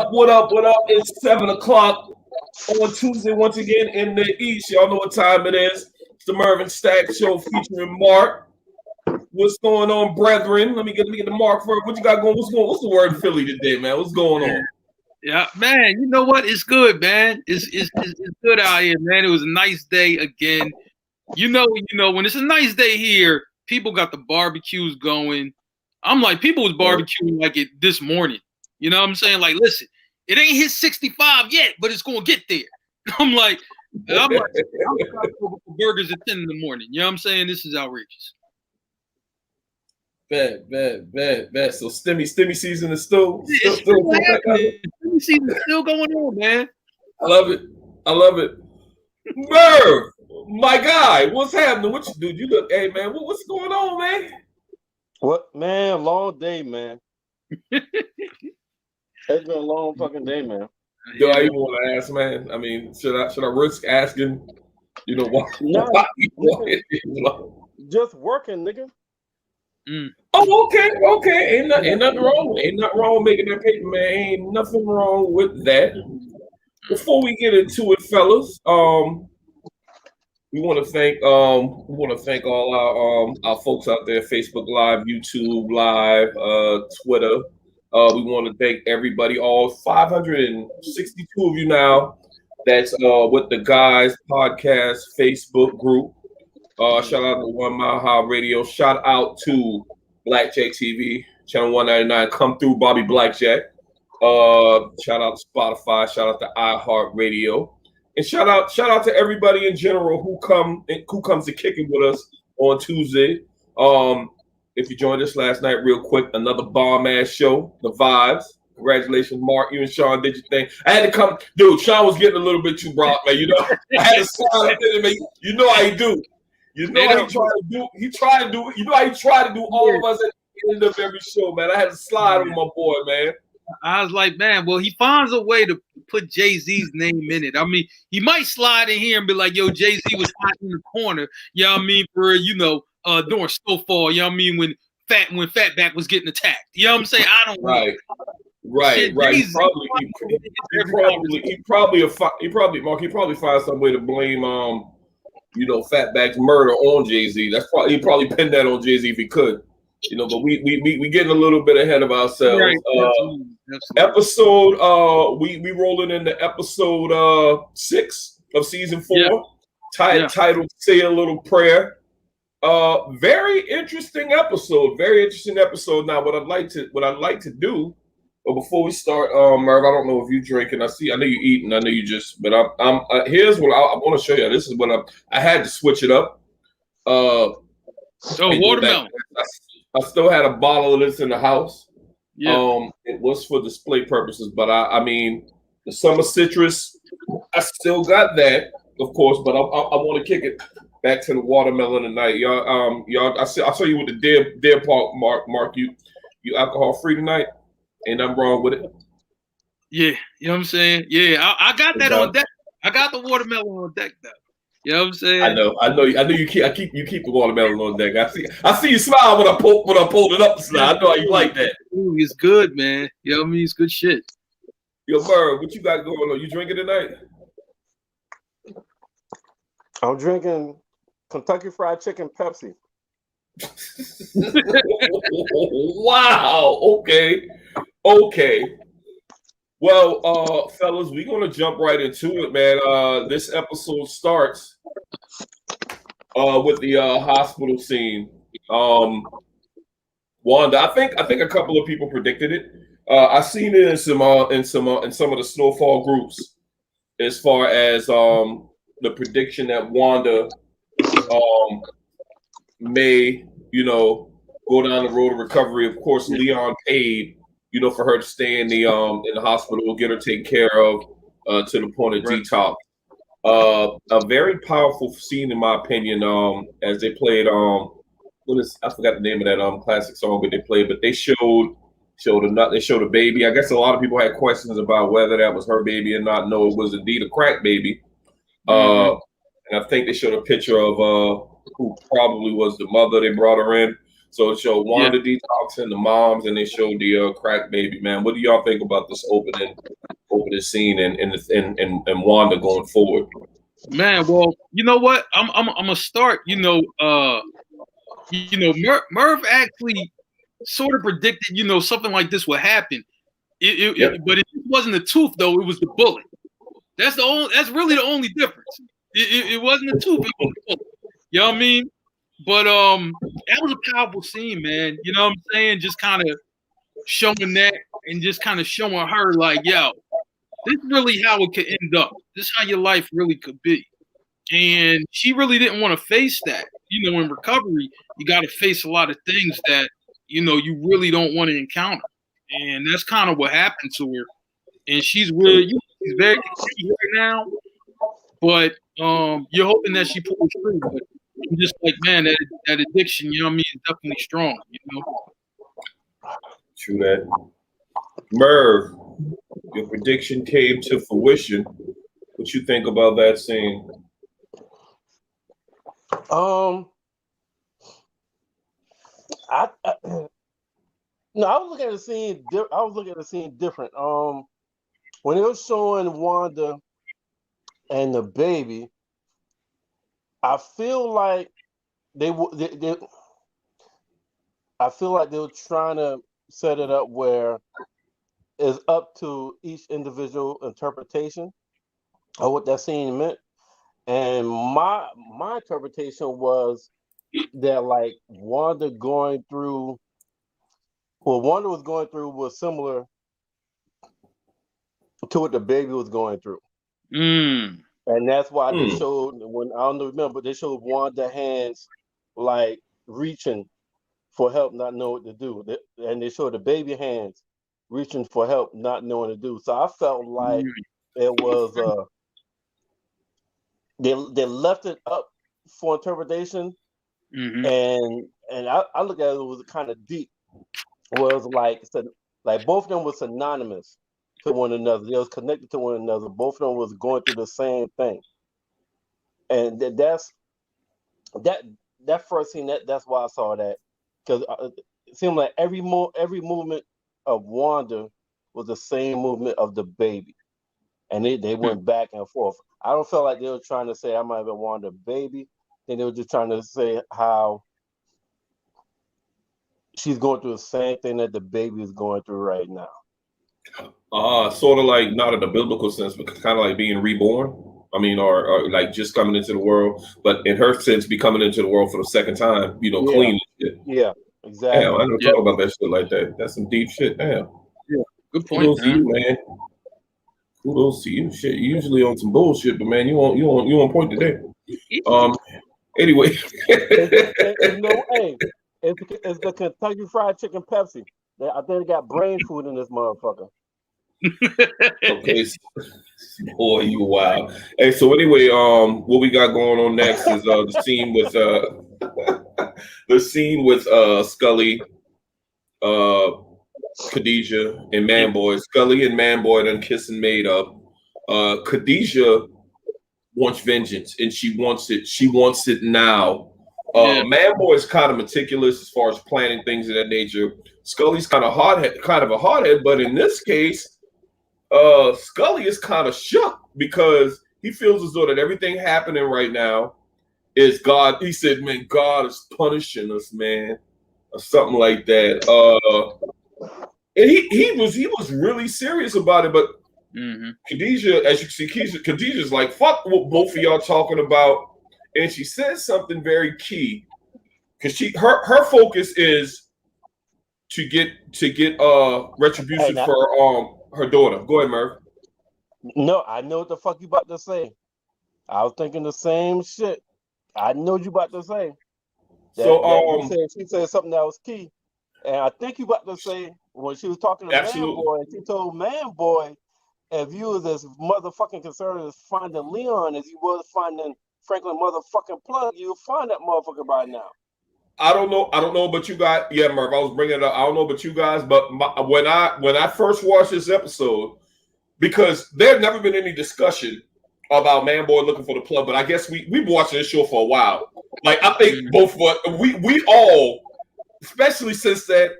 up? What up? What up? It's 7 o'clock on Tuesday once again in the East. Y'all know what time it is. It's the Merv and Stack Show featuring Marc. What's going on, brethren? Let me get the Marc first. What you got going? What's the word in Philly today, man? What's going on? Yeah, man. You know what? It's good, man. It's good out here, man. It was a nice day again. You know, when it's a nice day here, people got the barbecues going. I'm like, people was barbecuing like it this morning. You know what I'm saying? Like, listen, it ain't hit 65 yet, but it's gonna get there. I'm like, I'm trying to go for burgers at 10 in the morning. You know what I'm saying? This is outrageous. Bad. So stimmy season is still Stimmy season is still going on, man. I love it. Merv, my guy, what's happening? What you do? You look, hey man, what's going on, man? What, man? Long day, man. It's been a long fucking day, man. Do I even want to ask, man? I mean, should I risk asking? You know why? No, just working, nigga. Oh, okay. Ain't nothing wrong. Ain't nothing wrong with making that paper, man. Ain't nothing wrong with that. Before we get into it, fellas, we want to thank all our folks out there, Facebook Live, YouTube Live, Twitter. We want to thank everybody, all 562 of you now. That's with the Guys Podcast Facebook group. Shout out to 1 Mile High Radio. Shout out to Blackjack TV, channel 199. Come through, Bobby Blackjack. Shout out to Spotify. Shout out to iHeartRadio. And shout out to everybody in general who comes to kick it with us on Tuesday. If you joined us last night, real quick, another bomb ass show, The Vibes. Congratulations, Marc. You and Sean did your thing. I had to come, dude. Sean was getting a little bit too broad, man. You know, I had to slide up in, man. You know how he do. You know how he tried to do. He tried to do. You know how he tried to do all of us at the end of every show, man. I had to slide with my boy, man. I was like, man, well, he finds a way to put Jay-Z's name in it. I mean, he might slide in here and be like, yo, Jay-Z was hiding in the corner, you know what I mean, for, during Snowfall, you know what I mean, when Fatback was getting attacked. You know what I'm saying? I don't know. Right. He probably find some way to blame Fatback's murder on Jay-Z. He'd probably pin that on Jay-Z if he could. But we getting a little bit ahead of ourselves. Right. Absolutely. Episode we rolling into episode 6 of season 4. Titled "Say a Little Prayer." Very interesting episode. Now, what I'd like to do, but before we start, Merv, I don't know if you drinking. I know you eating. I know you just, but I'm here's what I want to show you. This is what I had to switch it up. Watermelon. I still had a bottle of this in the house. Yeah. It was for display purposes, but I mean, the summer citrus, I still got that, of course, but I want to kick it back to the watermelon tonight. Y'all, I saw you with the Deer Park, Marc. You alcohol free tonight? Ain't nothing wrong with it. Yeah, you know what I'm saying? Yeah, I got that on deck. I got the watermelon on deck though. You know what I'm saying? I know. You keep the watermelon on deck. I see you smile when I pulled it up. I know how you like that. Ooh, it's good, man. You know what I mean? It's good shit. Yo, Merv, what you got going on? You drinking tonight? I'm drinking Kentucky Fried Chicken Pepsi. Wow. Okay. Well, fellas, we're gonna jump right into it, man. This episode starts with the hospital scene. Wanda, I think a couple of people predicted it. I seen it in some of the Snowfall groups, as far as the prediction that Wanda may go down the road of recovery. Of course, Leon paid for her to stay in the hospital, get her taken care of to the point of detox. A very powerful scene, in my opinion. As they played, I forgot the name of that classic song, but they played. But they showed a baby. I guess a lot of people had questions about whether that was her baby or not. No, it was indeed a crack baby. And I think they showed a picture of who probably was the mother. They brought her in. So it showed Wanda detoxing, the moms, and they showed the crack baby. Man, what do y'all think about this opening scene and Wanda going forward? Man, well, you know what? I'm gonna start. Merv actually sort of predicted, something like this would happen. But it wasn't the tooth though; it was the bullet. That's really the only difference. It wasn't the tooth; it was the bullet. You know what I mean? But that was a powerful scene, man. You know what I'm saying? Just kind of showing that and just kind of showing her like, yo, this is really how it could end up. This is how your life really could be. And she really didn't want to face that. In recovery, you got to face a lot of things that, you really don't want to encounter. And that's kind of what happened to her. And she's really, she's very confused right now. But you're hoping that she pulls through. But I'm just like, man, that addiction, you know what I mean, is definitely strong, True that. Merv, your prediction came to fruition. What you think about that scene? No, I was looking at the scene. I was looking at the scene different. When it was showing Wanda and the baby, I feel like I feel like they were trying to set it up where it's up to each individual interpretation of what that scene meant. And my interpretation was that like Wanda was going through was similar to what the baby was going through. And that's why they showed, when I don't remember, they showed Wanda hands like reaching for help, not knowing what to do. And they showed the baby hands reaching for help, not knowing what to do. So I felt like it was they left it up for interpretation. And I look at it was kind of deep. It was like both of them was synonymous to one another. They was connected to one another. Both of them was going through the same thing. And that first scene, that's why I saw that, because it seemed like every movement of Wanda was the same movement of the baby, and they went back and forth. I don't feel like they were trying to say I might have been Wanda baby. Then they were just trying to say how she's going through the same thing that the baby is going through right now. Sort of like not in a biblical sense, but kind of like being reborn. I mean, or like just coming into the world, but in her sense, be coming into the world for the second time. Clean shit. Yeah, exactly. Damn, I never thought about that shit like that. That's some deep shit. Damn. Yeah, good point. Kudos to you, man. Kudos to you. Shit, you usually on some bullshit, but man, you on point today. Anyway. It's the Kentucky Fried Chicken Pepsi. I think they got brain food in this motherfucker. Okay, boy, you wild. Hey, so anyway, what we got going on next is the scene with Scully, Khadijah, and Manboy. Scully and Manboy done kissing made up. Khadijah wants vengeance, and she wants it. She wants it now. Manboy is kind of meticulous as far as planning things of that nature. Scully's kind of a hardhead, but in this case, Scully is kind of shook because he feels as though that everything happening right now is God. He said, "Man, God is punishing us, man," or something like that. And he was really serious about it. But Khadijah, as you can see, Khadijah's like, "Fuck what both of y'all talking about," and she says something very key because her focus is to get retribution for her daughter. Go ahead, Merv. No, I know what the fuck you about to say. I was thinking the same shit. I know what you about to say. She said something that was key, and I think you about to say when she was talking to Manboy, she told Manboy, if you was as motherfucking concerned as finding Leon as you was finding Franklin motherfucking Plug, you'll find that motherfucker by now. I don't know about you guys. Yeah, Merv, I was bringing it up. I don't know about you guys, but when I first watched this episode, because there had never been any discussion about Manboy looking for the plug, but I guess we've been watching this show for a while. Like I think both of us, we all especially since that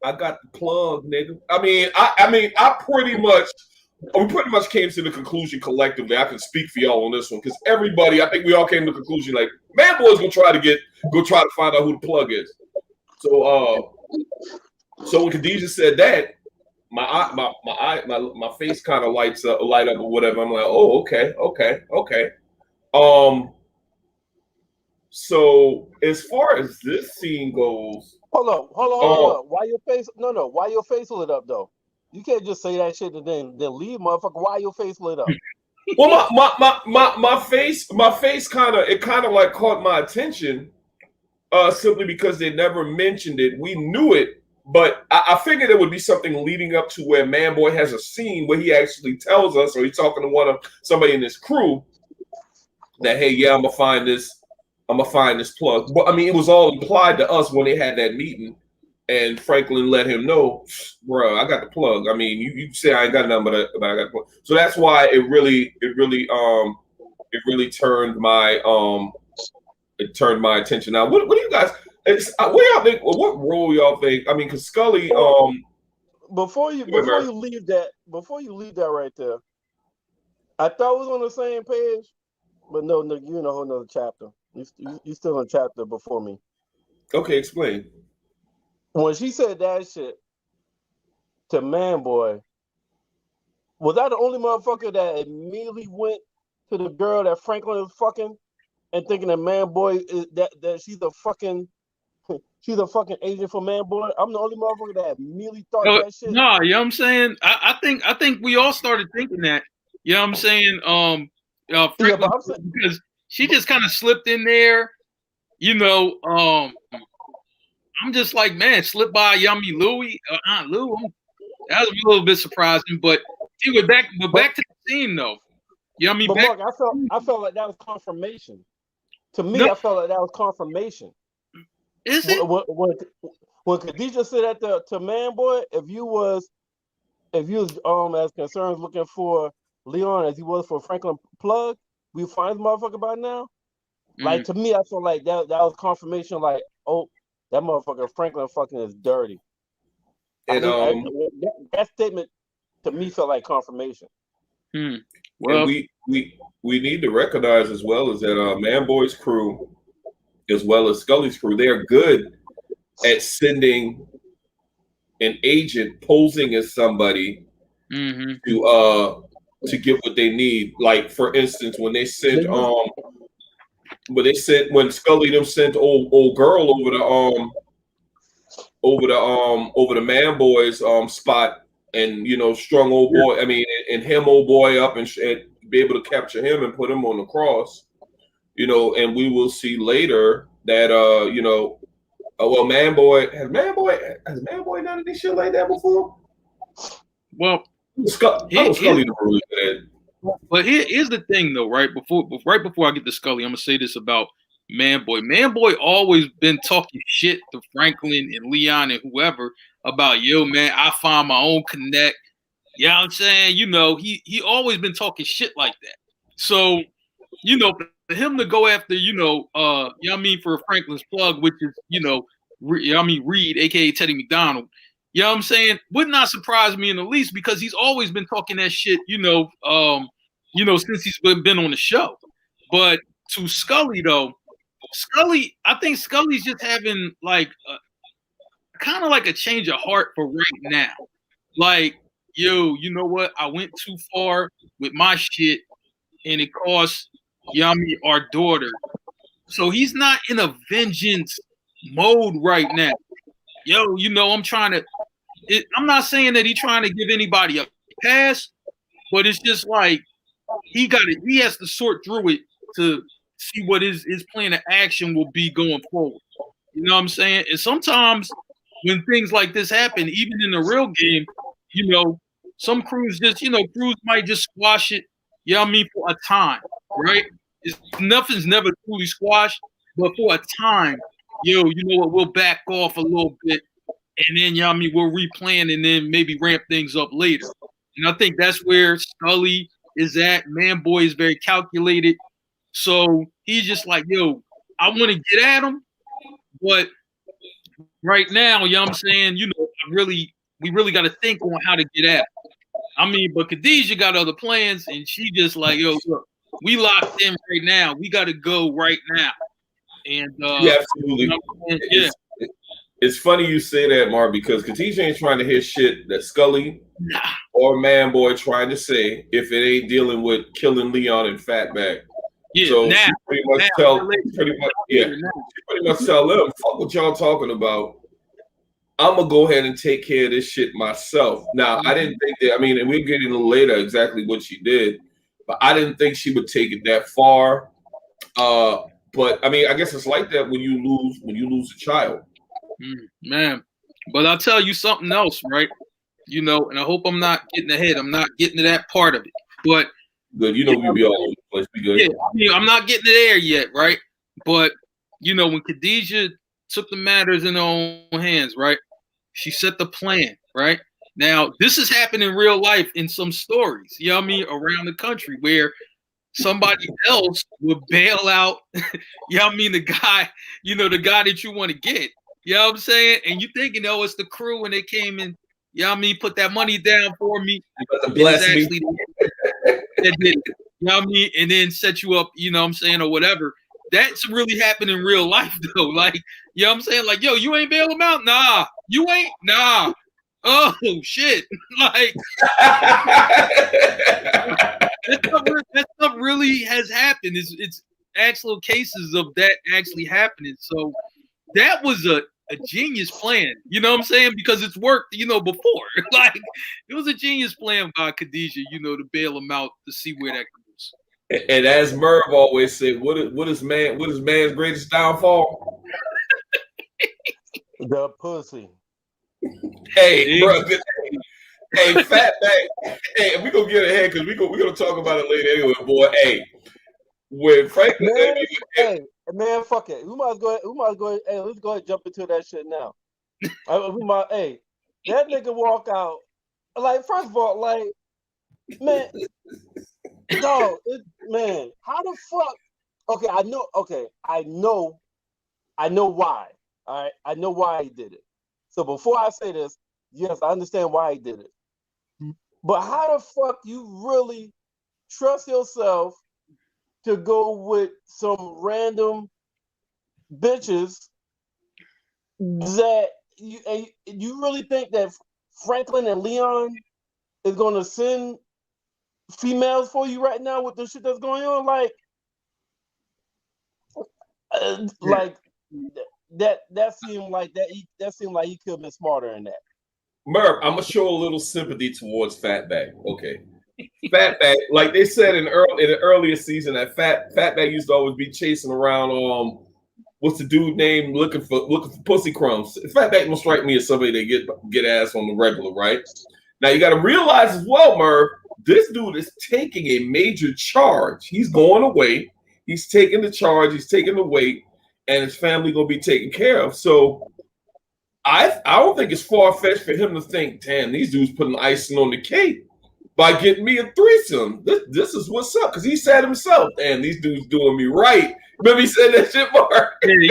I got the plug, nigga. I pretty much came to the conclusion collectively. I can speak for y'all on this one because everybody, I think we all came to the conclusion like, man, boy's gonna try to find out who the plug is. So when Khadijah said that, my face kind of light up or whatever. I'm like, oh, okay. So as far as this scene goes, hold on. Why your face? No. Why your face lit up though? You can't just say that shit and then leave, motherfucker. Why your face lit up? Well, my face kind of like caught my attention, simply because they never mentioned it. We knew it, but I figured it would be something leading up to where Manboy has a scene where he actually tells us, or he's talking to somebody in his crew, that hey, yeah, I'm gonna find this plug. But I mean, it was all implied to us when they had that meeting, and Franklin let him know, bro, I got the plug. I mean, you say I ain't got nothing, but I got the plug. So that's why it really turned my attention. Now, what do you guys? What y'all think? What role y'all think? I mean, because Scully. Before you leave that right there, I thought we was on the same page, but no, you're in a whole nother chapter. You still in a chapter before me. Okay, explain. When she said that shit to Manboy, was I the only motherfucker that immediately went to the girl that Franklin is fucking and thinking that Manboy is that she's a fucking agent for Manboy? I'm the only motherfucker that immediately thought that shit. No, you know what I'm saying? I think we all started thinking that. You know what I'm saying? Franklin, because she just kind of slipped in there, you know. I'm just like, man, slipped by Yummy Louie, Aunt Lou. That was a little bit surprising, but anyway, back to the scene though. Yummy, but Mark, I felt like that was confirmation. To me, I felt like that was confirmation. Is it? When Khadijah said that to Manboy, if you was as concerned looking for Leon as he was for Franklin plug, we find the motherfucker by now. Like to me, I feel like that was confirmation. Like, oh, that motherfucker Franklin fucking is dirty. And that statement to me felt like confirmation. Well, and we need to recognize as well as that Manboy's crew, as well as Scully's crew, they are good at sending an agent posing as somebody to get what they need. Like for instance, when Scully them sent old girl over the Manboy's spot, and strung old boy. I mean, and him old boy up and be able to capture him and put him on the cross. And we will see later that well, Manboy has done any shit like that before? Well, Scully never really did. But here's the thing, though. Right before I get to Scully, I'm gonna say this about Manboy. Manboy always been talking shit to Franklin and Leon and whoever about, yo, man, I find my own connect. You know what I'm saying? He always been talking shit like that. So, for him to go after, for Franklin's plug, which is, Reed, aka Teddy McDonald. You know what I'm saying? Would not surprise me in the least, because he's always been talking that shit, since he's been on the show. But to Scully though, I think Scully's just having like kind of like a change of heart for right now. Like, yo, you know what? I went too far with my shit, and it cost Yami our daughter. So he's not in a vengeance mode right now. Yo, I'm trying to. I'm not saying that he's trying to give anybody a pass, but it's just like he has to sort through it to see what his plan of action will be going forward. You know what I'm saying? And sometimes when things like this happen, even in the real game, some crews just, crews might just squash it, for a time, right? Nothing's never truly squashed, but for a time, you know what, we'll back off a little bit, and then, we'll replan and then maybe ramp things up later. And I think that's where Scully is at. Manboy is very calculated. So he's just like, yo, I want to get at him, but right now, you know what I'm saying, we really got to think on how to get out. I mean, but Khadijah got other plans, and she just like, yo, look, we locked in right now. We got to go right now. And yeah, absolutely. Yeah. It's funny you say that, Mark, because Khadijah ain't trying to hear shit that Scully or Manboy trying to say if it ain't dealing with killing Leon and Fatback. Yeah, so now, she pretty much tell them, fuck what y'all talking about. I'm gonna go ahead and take care of this shit myself. Now, I didn't think that. I mean, and we'll get into later exactly what she did, but I didn't think she would take it that far. But I mean, I guess it's like that when you lose a child. Man, but I'll tell you something else, right? You know, and I hope I'm not getting ahead. I'm not getting to that part of it. But good, you know, we'll be all over the place. Be good. Yeah, I mean, I'm not getting there yet, right? But you know, when Khadijah took the matters in her own hands, right? She set the plan, right? Now, this has happened in real life in some stories, you know what I mean, around the country where somebody else would bail out, you know what I mean, the guy that you want to get. You know what I'm saying? And you thinking, oh, it's the crew when they came in, you know what I mean, put that money down for me. Bless me. Actually, that did it. You know what I mean? And then set you up, you know what I'm saying, or whatever. That's really happened in real life, though. Like, you know what I'm saying? Like, yo, you ain't bail him out? Nah. You ain't? Nah. Oh, shit. Like, that stuff really has happened. It's actual cases of that actually happening. So that was a genius plan. You know what I'm saying? Because it's worked, you know, before. Like, it was a genius plan by Khadijah, you know, to bail him out to see where that goes. And as Merv always said, what is man's greatest downfall? The pussy. Hey, bro. Hey, Fatback. Hey, we gonna get ahead because we're gonna talk about it later anyway, boy. Hey, when Franklin, man, fuck it. We might go. Hey, let's go ahead and jump into that shit now. That nigga walk out. Like, first of all, like, man, no, man, how the fuck? Okay, I know why. All right, I know why he did it. So before I say this, yes, I understand why he did it. But how the fuck you really trust yourself to go with some random bitches that you really think that Franklin and Leon is gonna send females for you right now with the shit that's going on? Like that seemed like he could have been smarter than that. Merv, I'm gonna show a little sympathy towards Fatback. Okay, Fatback, like they said in the earlier season, that Fatback used to always be chasing around. What's the dude name looking for pussy crumbs? Fatback don't strike me as somebody that get ass on the regular, right? Now you got to realize as well, Merv, this dude is taking a major charge. He's going away. He's taking the charge. He's taking the weight, and his family gonna be taken care of. So I don't think it's far-fetched for him to think, damn, these dudes putting icing on the cake by getting me a threesome. This is what's up. Because he said himself, damn, these dudes doing me right. Remember he said that shit, Mark? Yeah, he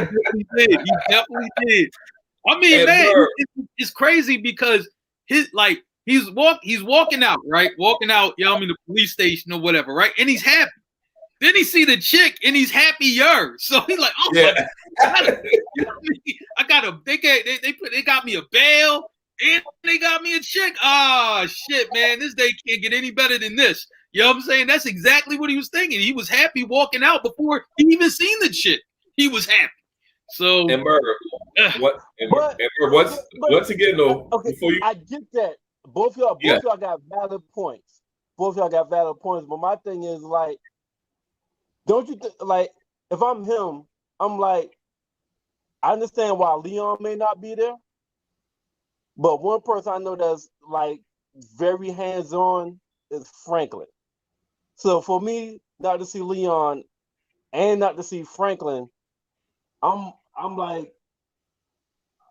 definitely did. I mean, and man, it's crazy because he's walking out, right? Walking out, you know, I mean, the police station or whatever, right? And he's happy. Then he see the chick and he's happier. So he's like, oh, yeah. I got a they got me a bail and they got me a chick. Oh shit, man, this day can't get any better than this. You know what I'm saying? That's exactly what he was thinking. He was happy walking out before he even seen the chick. He was happy. So and Merv, once again though, okay, I get that. Both y'all got valid points. But my thing is, like, don't you like, if I'm him, I'm like, I understand why Leon may not be there, but one person I know that's like very hands-on is Franklin. So for me not to see Leon and not to see Franklin, I'm like,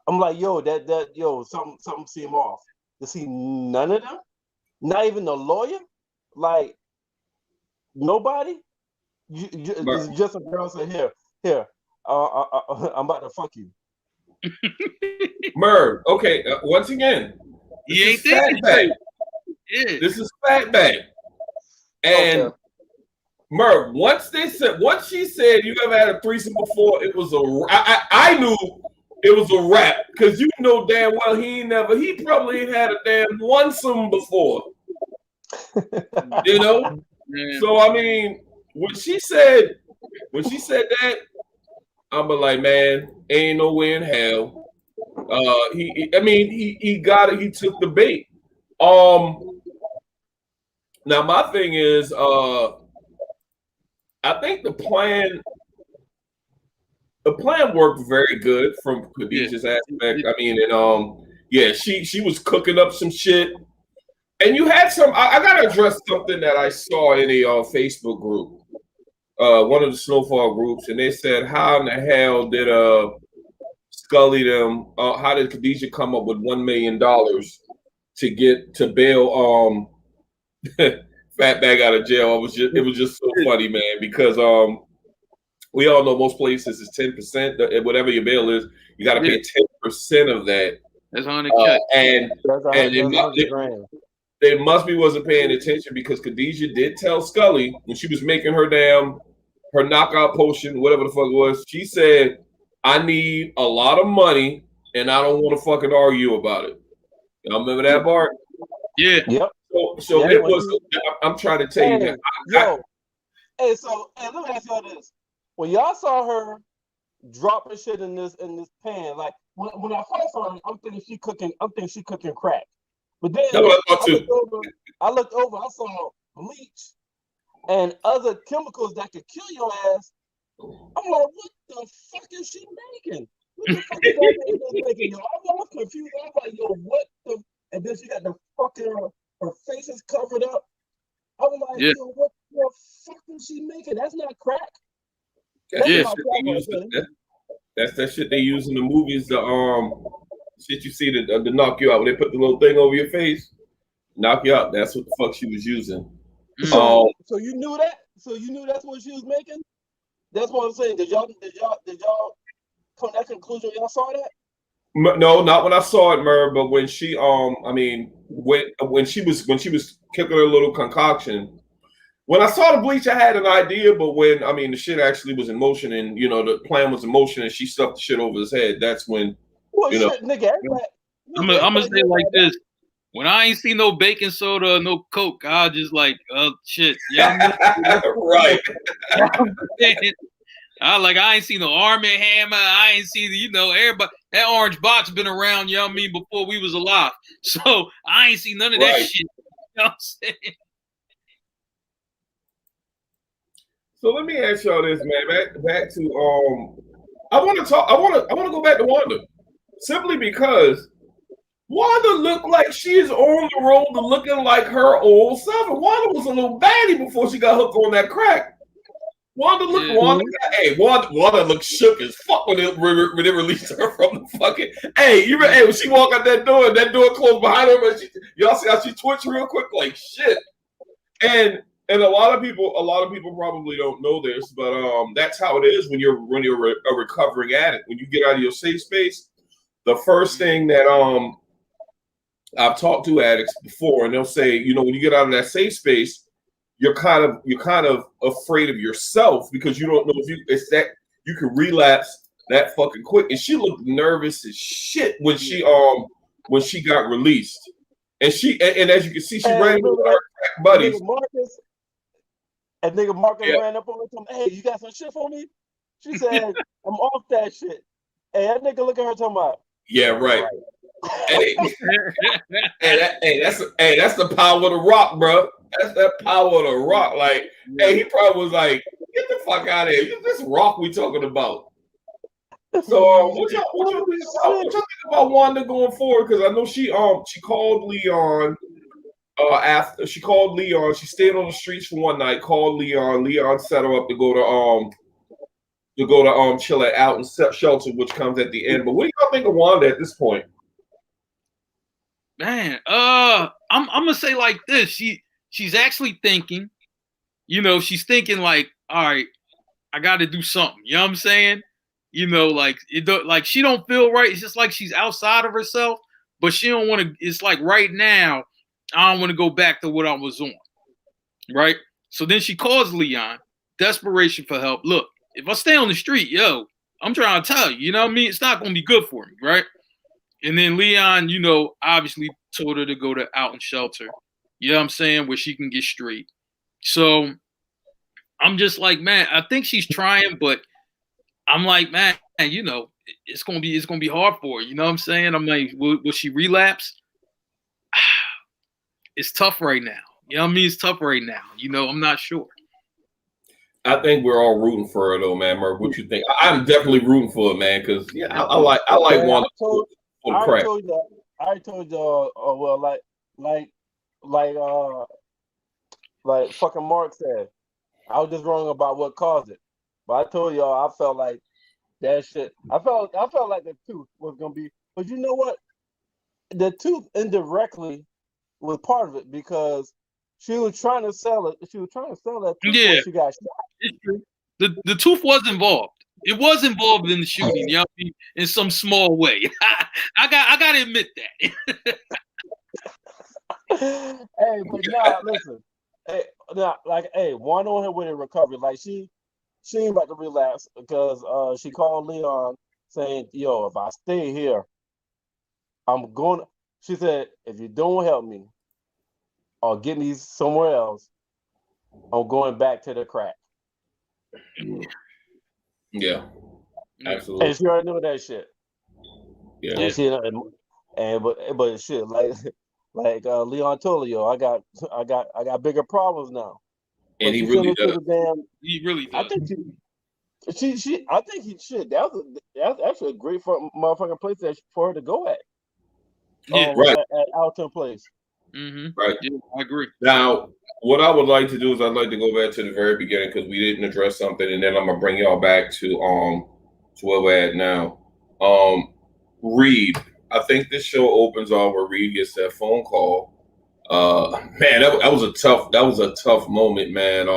yo, something seem off. To see none of them, not even the lawyer, like nobody. It's just a girl say, here, I'm about to fuck you. Merv, okay, once again, He ain't thinking straight. Yeah. This is Fatback. And Okay. Merv, once she said you ever had a threesome before, it was I knew it was a wrap because you know damn well he probably ain't had a damn one-some before. You know? Yeah. So I mean, when she said that, I'm like, man, ain't no way in hell. He got it. He took the bait. Now my thing is, I think the plan worked very good from Khadijah's aspect. I mean, and yeah, she was cooking up some shit. And you had some. I gotta address something that I saw in a Facebook group, one of the Snowfall groups, and they said, "How in the hell did Scully them? How did Khadijah come up with $1 million to get to bail Fatback out of jail?" It was just so funny, man, because we all know most places is 10%. Whatever your bail is, you got to pay 10% of that. That's $100K. And they must be wasn't paying attention because Khadijah did tell Scully when she was making her knockout potion, whatever the fuck it was. She said, "I need a lot of money, and I don't want to fucking argue about it." Y'all remember that part? Yeah. Yep. So it was. I'm trying to tell you that. Let me ask y'all this: when y'all saw her dropping shit in this pan, like when I first saw her, I'm thinking she cooking crack. But then I looked over, I saw bleach and other chemicals that could kill your ass. I'm like, what the fuck is she making? What the fuck is that making? Yo, I was confused. I was like, yo, what the? And then she got the fucking her face is covered up. I was like, yo, what the fuck is she making? That's not crack. That's that shit they use in the movies. The shit you see to knock you out when they put the little thing over your face, knock you out. That's what the fuck she was using. So you knew that? So you knew that's what she was making? That's what I'm saying. Did y'all come to that conclusion? Y'all saw that? No, not when I saw it, Merv. But when she, when she was cooking her little concoction. When I saw the bleach, I had an idea, but when the shit actually was in motion, and the plan was in motion, and she stuffed the shit over his head. That's when, shit, nigga. I'm gonna say it like this: when I ain't seen no baking soda, no Coke, I just like, shit, yeah, right. I ain't seen no Arm & Hammer. I ain't seen everybody. That orange box been around, before we was alive. So I ain't seen none of that shit. You know what I'm saying? So let me ask y'all this, man. Back to I want to go back to Wanda, simply because Wanda looked like she is on the road to looking like her old self. And Wanda was a little baddie before she got hooked on that crack. Wanda looked shook as fuck when they released her from the fucking. When she walked out that door and that door closed behind her, but y'all see how she twitched real quick, like shit. And a lot of people probably don't know this, but that's how it is when you're a recovering addict. When you get out of your safe space, the first thing that I've talked to addicts before, and they'll say, when you get out of that safe space, you're kind of afraid of yourself because you don't know if you can relapse that fucking quick. And she looked nervous as shit when she got released, and as you can see, she ran with her buddies. And nigga Marcus ran up on her, told me, "Hey, you got some shit for me?" She said, "I'm off that shit." Hey, that nigga look at her talking about. Yeah, right. That's the power of the rock, bro. That's that power of the rock. Like, he probably was like, "Get the fuck out of here! This rock we talking about." So, what y'all think about Wanda going forward? Because I know she called Leon. After she called Leon, she stayed on the streets for one night. Called Leon. Leon set her up to go to chill at Out and Shelter, which comes at the end. But what do y'all think of Wanda at this point? Man, I'm gonna say like this. She's actually thinking. She's thinking like, all right, I got to do something. You know what I'm saying? You know, like like she don't feel right. It's just like she's outside of herself, but she don't want to. It's like right now, I don't want to go back to what I was on. Right. So then she calls Leon, desperation for help. Look, if I stay on the street, yo, I'm trying to tell you, you know what I mean? It's not going to be good for me, right? And then Leon, you know, obviously told her to go to out and shelter. You know what I'm saying? Where she can get straight. So I'm just like, man, I think she's trying, but I'm like, man, you know, it's gonna be hard for her. You know what I'm saying? I'm like, will she relapse? It's tough right now. You know what I mean? It's tough right now. You know, I'm not sure. I think we're all rooting for her though, man. Merv, what you think? I'm definitely rooting for her, man, because yeah, I like one for the crack. I told you, well, like fucking Marc said, I was just wrong about what caused it. But I told y'all, I felt like that shit. I felt like the tooth was gonna be, but you know what? The tooth indirectly was part of it because she was trying to sell it. She was trying to sell that tooth before she got shot. It's true. The tooth was involved. It was involved in the shooting, you know, in some small way. I got to admit that. Hey, but now listen. Hey, now, like, hey, one on her with a recovery. Like she ain't about to relapse because she called Leon saying, "Yo, if I stay here, I'm going." She said, "If you don't help me or get me somewhere else, I'm going back to the crack." Yeah, absolutely. And she already knew that shit. Yeah, and she but shit like Leon told her, "Yo, I got bigger problems now." And he really does. He really does. I think I think he should. That's actually a great motherfucking place for her to go at. Yeah, right. At Alton Place. Mm-hmm. Right. Yeah, I agree. Now, what I would like to do is I'd like to go back to the very beginning because we didn't address something, and then I'm gonna bring y'all back to where we're at now. Reed. I think this show opens on where Reed gets that phone call. Man, that was a tough moment, man.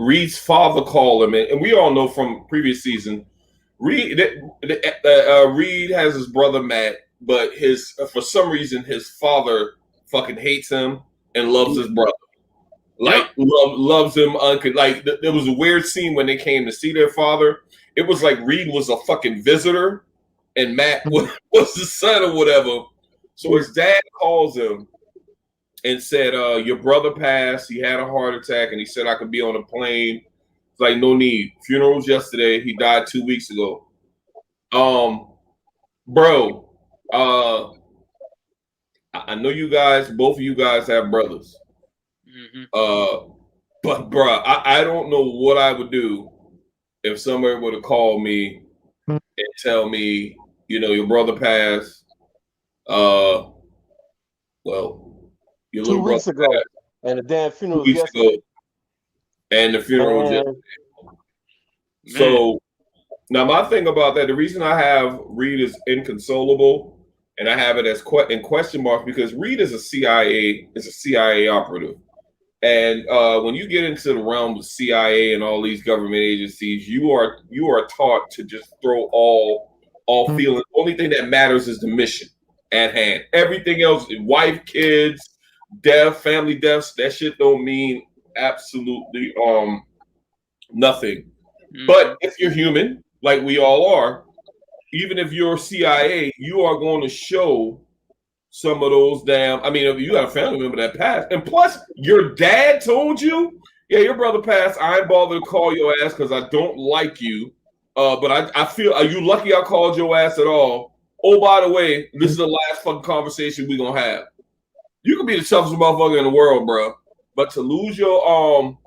Reed's father called him, and we all know from previous season, Reed has his brother Matt, but for some reason his father fucking hates him and loves his brother. Like loves him like there was a weird scene when they came to see their father. It was like Reed was a fucking visitor and Matt was the son or whatever. So his dad calls him and said, your brother passed, he had a heart attack, and he said I could be on a plane. It's like, no need. Funeral was yesterday, he died 2 weeks ago. Bro, I know you guys, both of you guys have brothers. Mm-hmm. But bro, I don't know what I would do if somebody would have called me and tell me, you know, your brother passed. Well, your 2 weeks ago, passed, and the damn funeral was yesterday. And the funeral was yesterday. So now my thing about that, the reason I have Reed as inconsolable, and I have it as in question mark because Reed is a CIA operative. And when you get into the realm of CIA and all these government agencies, you are taught to just throw all feelings. Only thing that matters is the mission at hand. Everything else, wife, kids, death, family deaths, that shit don't mean absolutely nothing. Mm-hmm. But if you're human, like we all are, even if you're CIA, you are going to show some of those damn. I mean, if you got a family member that passed, and plus your dad told you, yeah, your brother passed. I ain't bothered to call your ass because I don't like you. But I feel, are you lucky I called your ass at all? Oh, by the way, this is the last fucking conversation we gonna have. You can be the toughest motherfucker in the world, bro. But to lose your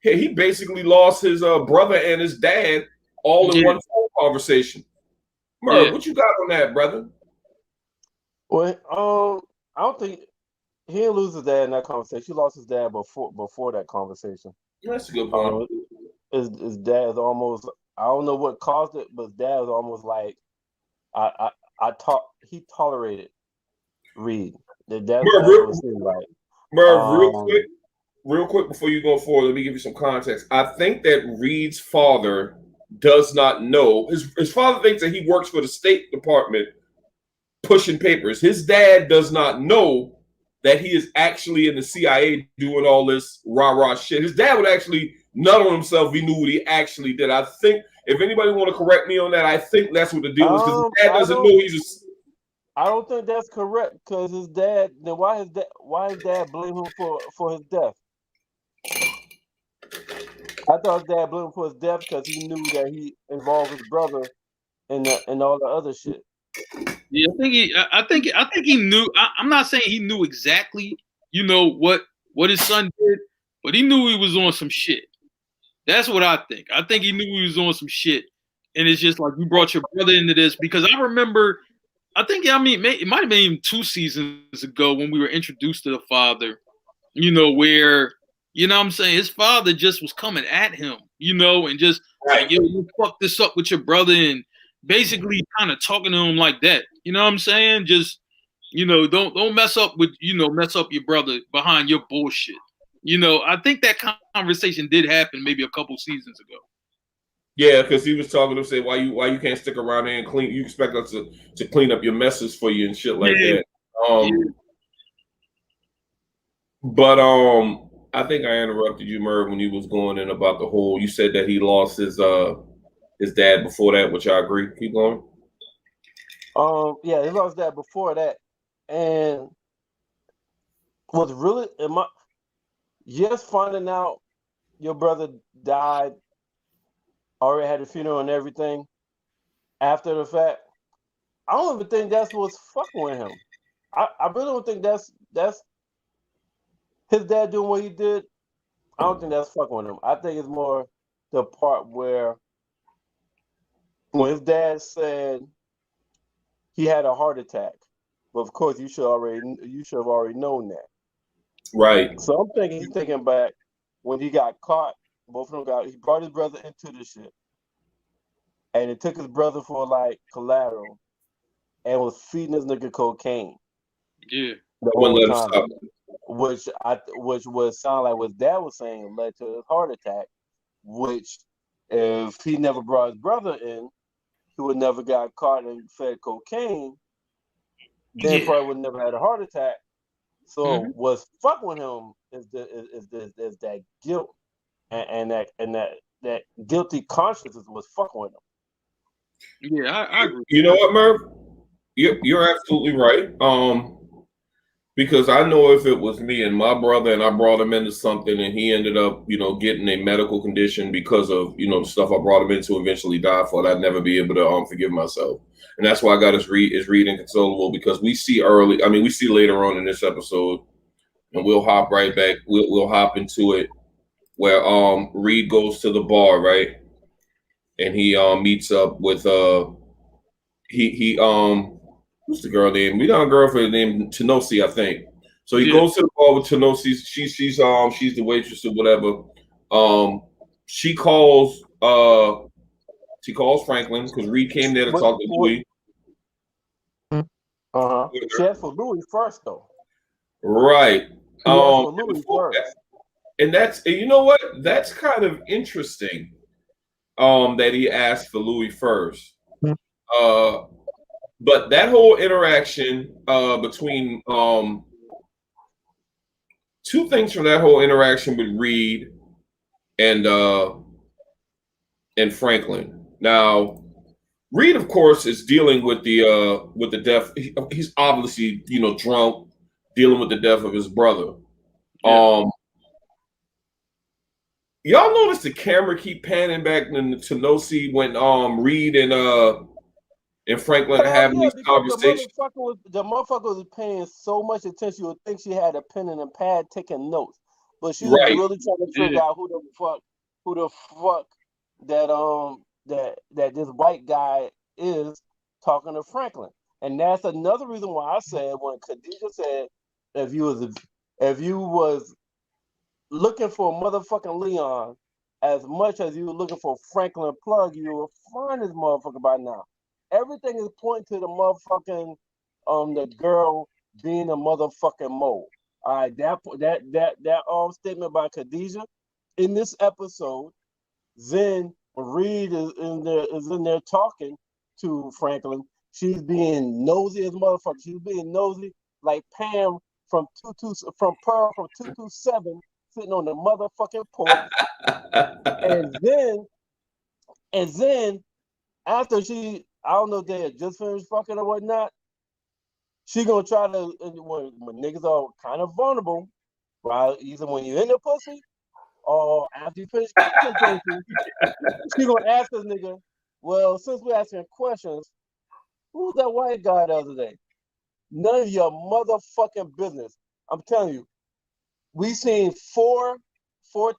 he basically lost his brother and his dad all in one phone conversation. Merv, what you got on that, brother? Well, I don't think he didn't lose his dad in that conversation. He lost his dad before that conversation. That's a good point. His dad is almost, I don't know what caused it, but his dad is almost like he tolerated Reed. That's what it seemed like. Merv, real quick before you go forward, let me give you some context. I think that Reed's father does not know. His father thinks that he works for the State Department pushing papers. His dad does not know that he is actually in the CIA doing all this rah-rah shit. His dad would actually nut on himself if he knew what he actually did. I think, if anybody want to correct me on that, I think that's what the deal is, because his dad doesn't know he's I don't think that's correct, because his dad, then why his dad blame him for his death? I thought his dad blamed him for his death because he knew that he involved his brother in all the other shit. Yeah, I think he knew. I'm not saying he knew exactly, what his son did, but he knew he was on some shit. That's what I think. I think he knew he was on some shit, and it's just like, you brought your brother into this, because I remember. It might have been even 2 seasons ago when we were introduced to the father. Where what I'm saying, his father just was coming at him, and just like, yo, you fuck this up with your brother, and basically kind of talking to him like that. You know what I'm saying? Just, don't mess up with, mess up your brother behind your bullshit. I think that conversation did happen maybe a couple seasons ago. Yeah, because he was talking to him, saying, why you can't stick around there and clean? You expect us to clean up your messes for you and shit like that. But I think I interrupted you, Merv, when you was going in about the whole. You said that he lost his dad before that, which I agree. Keep going. Yeah, he lost that before that, and was really just finding out your brother died, already had a funeral and everything after the fact. I don't even think that's what's fucking with him. I really don't think that's his dad doing what he did. I don't think that's fucking with him. I think it's more the part where when his dad said he had a heart attack, but of course you should have already known that. Right. So I'm thinking he's thinking back when he got caught. Both of them he brought his brother into the shit, and it took his brother for like collateral, and was feeding this nigga cocaine. Yeah. The whole time, which would sound like what dad was saying led to his heart attack. Which, if he never brought his brother in, he would never got caught and fed cocaine. Then probably would never had a heart attack. So what's fucking with him is that guilt and that guilty consciousness was fucking with him. Yeah, I agree. You know what, Merv? You're absolutely right. Because I know if it was me and my brother and I brought him into something and he ended up, getting a medical condition because of, the stuff I brought him into, eventually died for it, I'd never be able to forgive myself. And that's why I got his read Inconsolable, because we see later on in this episode, and we'll hop right back. We'll hop into it where Reed goes to the bar, right? And he meets up with what's the girl name? We got a girlfriend named Tenosi, I think. So he goes to the bar with Tenosi. She's the waitress or whatever. She calls Franklin because Reed came there to talk to Louis. She asked for Louis first, though. Right. She asked for Louis first. And you know what? That's kind of interesting. That he asked for Louis first. But that whole interaction between two things from that whole interaction with Reed and Franklin. Now, Reed, of course, is dealing with the death. He's obviously, drunk, dealing with the death of his brother. Yeah. Y'all notice the camera keep panning back to Tenosi when Reed and Franklin having these conversations. The motherfucker was paying so much attention, you would think she had a pen and a pad taking notes. But she was really trying to figure out who the fuck that this white guy is talking to Franklin. And that's another reason why I said, when Khadijah said, if you was looking for motherfucking Leon as much as you were looking for Franklin Plug, you will find this motherfucker by now. Everything is pointing to the motherfucking the girl being a motherfucking mole. All right, that statement by Khadijah in this episode then Reed is in there talking to Franklin, she's being nosy as a motherfucker. She's being nosy like Pam from Pearl from 227 sitting on the motherfucking porch. and then after I don't know if they had just finished fucking or whatnot, she gonna try to when niggas are kind of vulnerable, right? Either when you're in the pussy or after you finish getting pussy, she gonna ask this nigga, well, since we're asking questions, who's that white guy the other day? None of your motherfucking business. I'm telling you, we seen four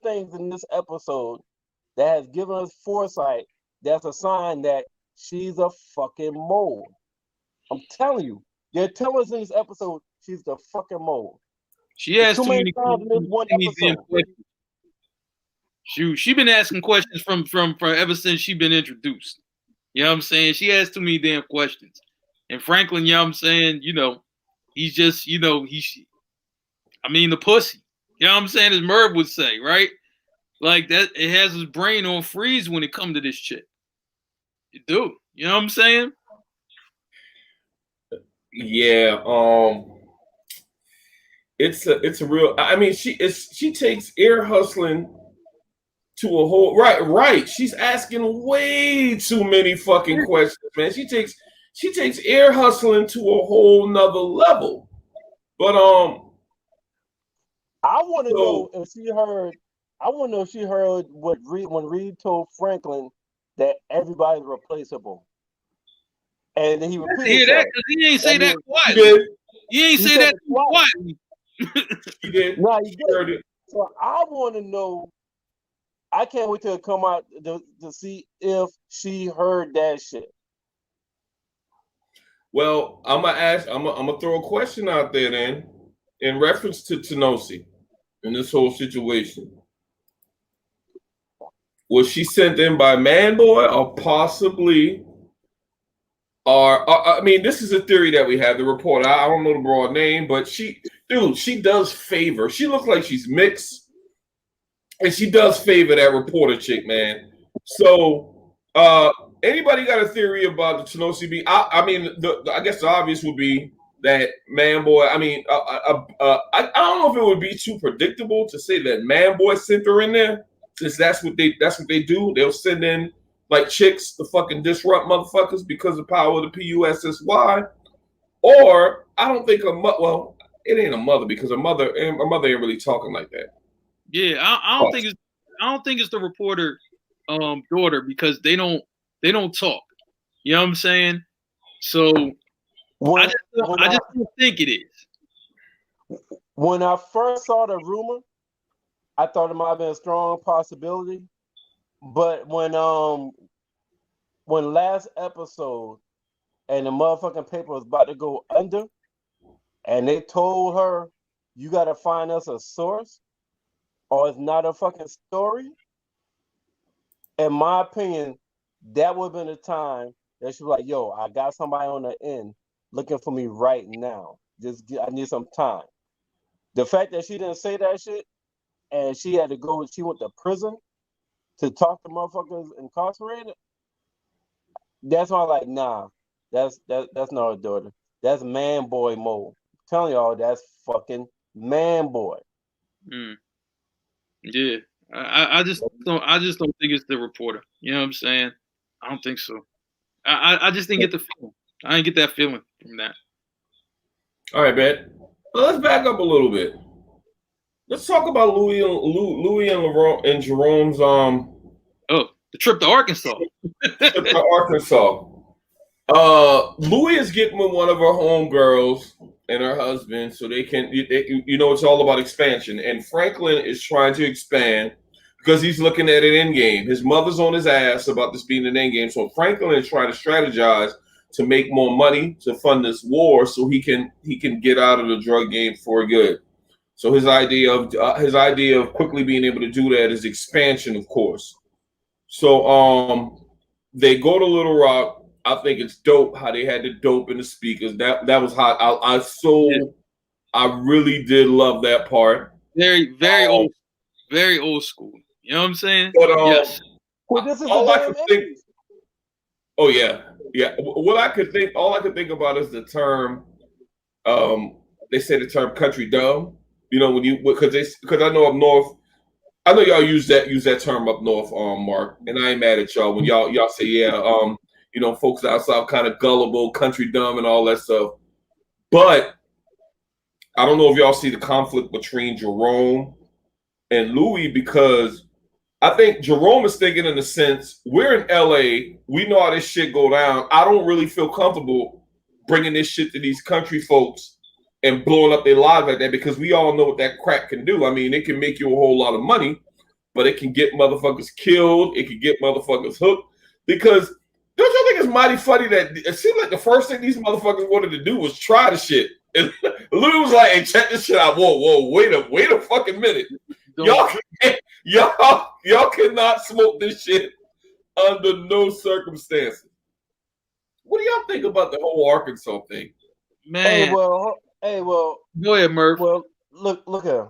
things in this episode that has given us foresight. That's a sign that she's a fucking mole. I'm telling you, they're telling us in this episode she's the fucking mole. She has too many times in this one episode. She been asking questions from ever since she been introduced. You know what I'm saying? She has too many damn questions. And Franklin, you know what I'm saying, he's just, the pussy. You know what I'm saying? As Merv would say, right? Like that, it has his brain on freeze when it comes to this shit. You do. You know what I'm saying? Yeah. It's a real. I mean, she takes ear hustling to a whole right. She's asking way too many fucking questions, man. She takes ear hustling to a whole nother level. But I want to know if she heard. I want to know if she heard when Reed told Franklin that everybody's replaceable, and then he repeated that because he ain't say that quietly. He ain't say that quietly. He did. No, he did. So I want to know. I can't wait till it come out to see if she heard that shit. Well, I'm gonna throw a question out there then, in reference to Tenosi in this whole situation. Was she sent in by Manboy or possibly? I mean, this is a theory that we have. The reporter, I don't know the broad name, but she does favor. She looks like she's mixed, and she does favor that reporter chick, man. So, anybody got a theory about the Tenosi beat? I mean, I guess the obvious would be that Manboy. I mean, I don't know if it would be too predictable to say that Manboy sent her in there, since that's what they do. They'll send in like chicks to fucking disrupt motherfuckers because of the power of the PUSSY. Or I don't think well, it ain't a mother because a mother ain't really talking like that. Yeah, I don't think it's the reporter daughter because they don't talk. You know what I'm saying? So I just don't think it is. When I first saw the rumor, I thought it might have been a strong possibility. But when last episode and the motherfucking paper was about to go under, and they told her, you got to find us a source, or it's not a fucking story. In my opinion, that would have been the time that she was like, yo, I got somebody on the end looking for me right now. I need some time. The fact that she didn't say that shit, and she went to prison to talk to motherfuckers incarcerated, that's why I'm like, nah, that's not her daughter. That's Manboy mode. I'm telling y'all, that's fucking Manboy. Yeah, I just don't think it's the reporter. You know what I'm saying? I don't think so. I just didn't get the feeling. I didn't get that feeling from that. All right, man. Well, let's back up a little bit. Let's talk about Louis and Jerome's the trip to Arkansas. Louis is getting with one of her homegirls and her husband so they can, it's all about expansion. And Franklin is trying to expand because he's looking at an end game. His mother's on his ass about this being an end game. So Franklin is trying to strategize to make more money to fund this war so he can get out of the drug game for good. So his idea of quickly being able to do that is expansion, of course. So they go to Little Rock. I think it's dope how they had the dope in the speakers. That was hot. I really did love that part. Very old school. You know what I'm saying? But yes. Well, this is all the I damn could think. 80s. Oh yeah, yeah. What I could think, all I could think about is the term. They say the term "country dumb." You know, when you because I know up north. I know y'all use that term up north, Mark, and I ain't mad at y'all when y'all say yeah, folks down south kind of gullible, country dumb, and all that stuff. But I don't know if y'all see the conflict between Jerome and Louis because I think Jerome is thinking in the sense we're in LA, we know how this shit go down. I don't really feel comfortable bringing this shit to these country folks and blowing up their lives like that because we all know what that crack can do. I mean, it can make you a whole lot of money, but it can get motherfuckers killed. It can get motherfuckers hooked. Because don't you think it's mighty funny that it seemed like the first thing these motherfuckers wanted to do was try the shit. And Louis was like, "Hey, check this shit out. Whoa, wait a fucking minute. Y'all cannot smoke this shit under no circumstances." What do y'all think about the whole Arkansas thing? Man. Hey, well. Go ahead, Merv. Well, look at him.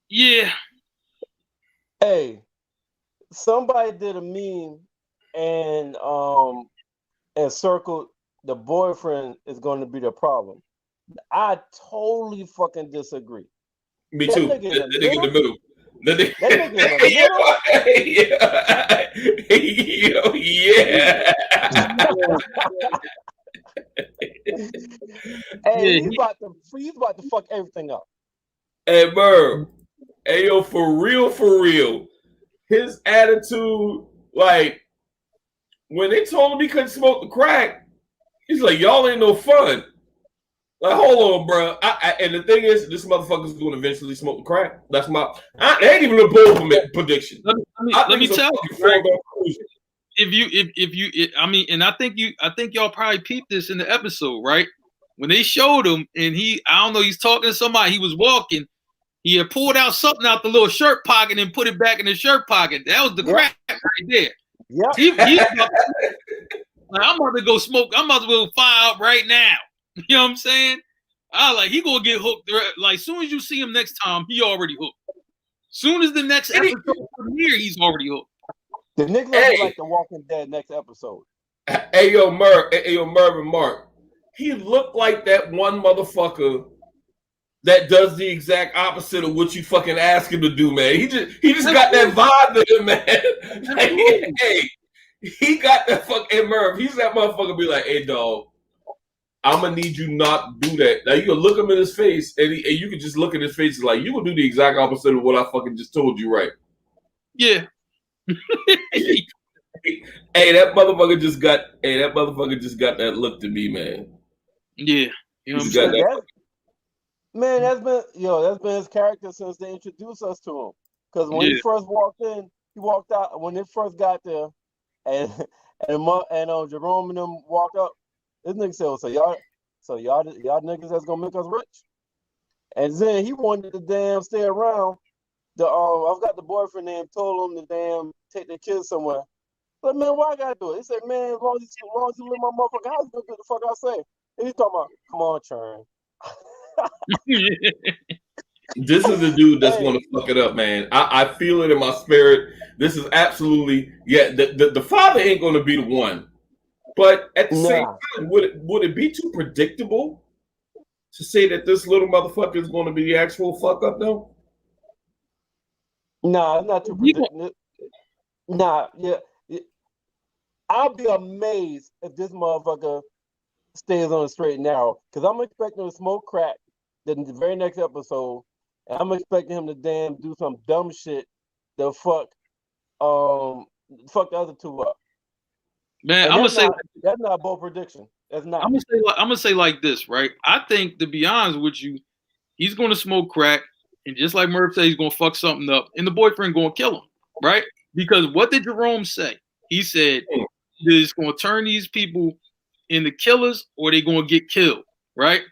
Yeah. Hey, somebody did a meme and circled the boyfriend is going to be the problem. I totally fucking disagree. Me too. That nigga in the middle. That nigga in the middle. Yeah. Hey, he's about to fuck everything up. Hey, Merv. Hey, yo, for real. His attitude, like, when they told him he couldn't smoke the crack, he's like, y'all ain't no fun. Like, hold on, bro. And the thing is, this motherfucker's going to eventually smoke the crack. That's it ain't even a bold prediction. Let me tell you. I think y'all probably peeped this in the episode, right? When they showed him and I don't know, he's talking to somebody, he was walking, he had pulled out something out the little shirt pocket and put it back in the shirt pocket. That was the crack right there. Yeah. I'm about to go smoke. I'm about to go fire up right now. You know what I'm saying? He gonna get hooked. Like, soon as you see him next time, he already hooked. Soon as the next episode premiere, he's already hooked. The nigga looks like the Walking Dead next episode. Hey yo, Merv and Mark. He looked like that one motherfucker that does the exact opposite of what you fucking ask him to do, man. He just got that vibe there, man. Hey, he got that fucking Merv. He's that motherfucker. Be like, hey, dog, I'm gonna need you not to do that. Now you can look him in his face, and you can just look at his face and like, you gonna do the exact opposite of what I fucking just told you, right? Yeah. Hey, that motherfucker just got that look to me, man. Yeah. You know what I'm saying? Man, that's been his character since they introduced us to him. Because when he first walked in, he walked out when they first got there, and Jerome and them walked up. This nigga said, "So y'all niggas that's gonna make us rich." And then he wanted to damn stay around. I've got the boyfriend name. Told him to damn take the kids somewhere. But man, why I gotta do it? He said, "Man, as long as you live my motherfucking house, do what the fuck I say." And he's talking about, "Come on, Churn." This is the dude that's going to fuck it up, man. I feel it in my spirit. This is absolutely the father ain't going to be the one, but at the same time, would it be too predictable to say that this little motherfucker is going to be the actual fuck up though? Nah, it's not too predictable. Nah, yeah. I'll be amazed if this motherfucker stays on the straight and narrow, because I'm expecting him to smoke crack in the very next episode, and I'm expecting him to damn do some dumb shit to fuck the other two up. Man, that's not a bold prediction. That's not. I'm gonna say like this, right? I think, to be honest with you, he's gonna smoke crack, and just like Merv said, he's gonna fuck something up, and the boyfriend gonna kill him, right? Because what did Jerome say? He said it's gonna turn these people into killers, or they gonna get killed, right?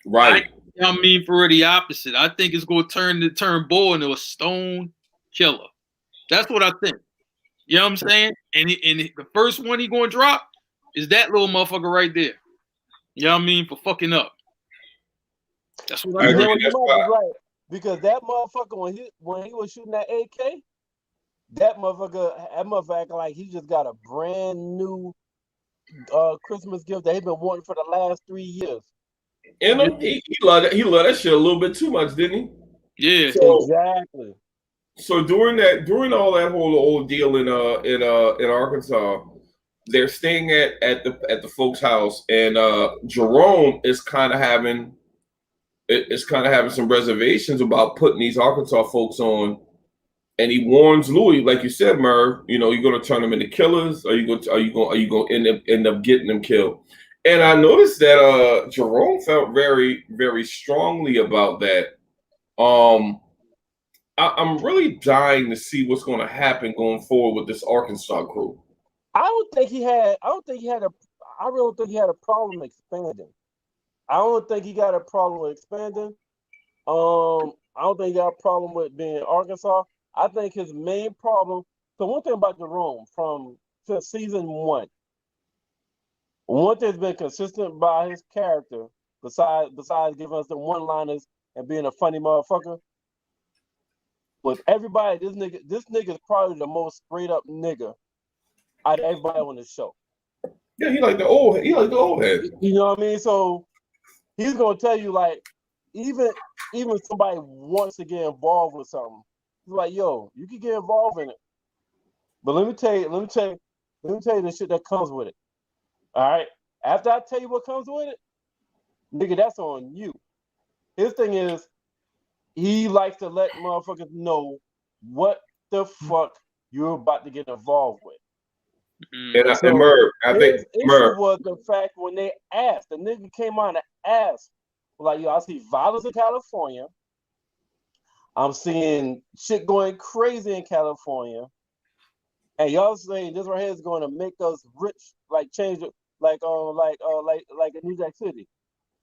Right. I mean, for the opposite. I think it's gonna turn Bo into a stone killer. That's what I think. You know what I'm saying? And the first one he gonna drop is that little motherfucker right there. You know what I mean? For fucking up. That's what I agree. That's right. because that motherfucker when he was shooting that AK, that motherfucker acting like he just got a brand new Christmas gift that he been wanting for the last 3 years. And he loved that shit a little bit too much, didn't he? Yeah. So, exactly. So during all that whole old deal in Arkansas, they're staying at the folks' house, and Jerome is kind of having some reservations about putting these Arkansas folks on, and he warns Louis, like you said, Merv, you know, you're going to turn them into killers, or are you going to end up getting them killed? And I noticed that Jerome felt very, very strongly about that. I'm really dying to see what's going to happen going forward with this Arkansas group. I don't think he had a problem expanding. I don't think he got a problem with expanding. I don't think he got a problem with being Arkansas. I think his main problem. So one thing about Jerome since season one thing that's been consistent by his character, besides giving us the one-liners and being a funny motherfucker, with everybody, this nigga is probably the most straight up nigga out of everybody on the show. Yeah, he like the old head. You know what I mean? So he's gonna tell you, like, even somebody wants to get involved with something, he's like, yo, you can get involved in it. But let me tell you the shit that comes with it. All right. After I tell you what comes with it, nigga, that's on you. His thing is, he likes to let motherfuckers know what the fuck you're about to get involved with. And Merv, I think issue was the fact when they asked, the nigga came on and asked, like, yo, I see violence in California. I'm seeing shit going crazy in California. And y'all saying this right here is going to make us rich, like change it, like in New Jack City.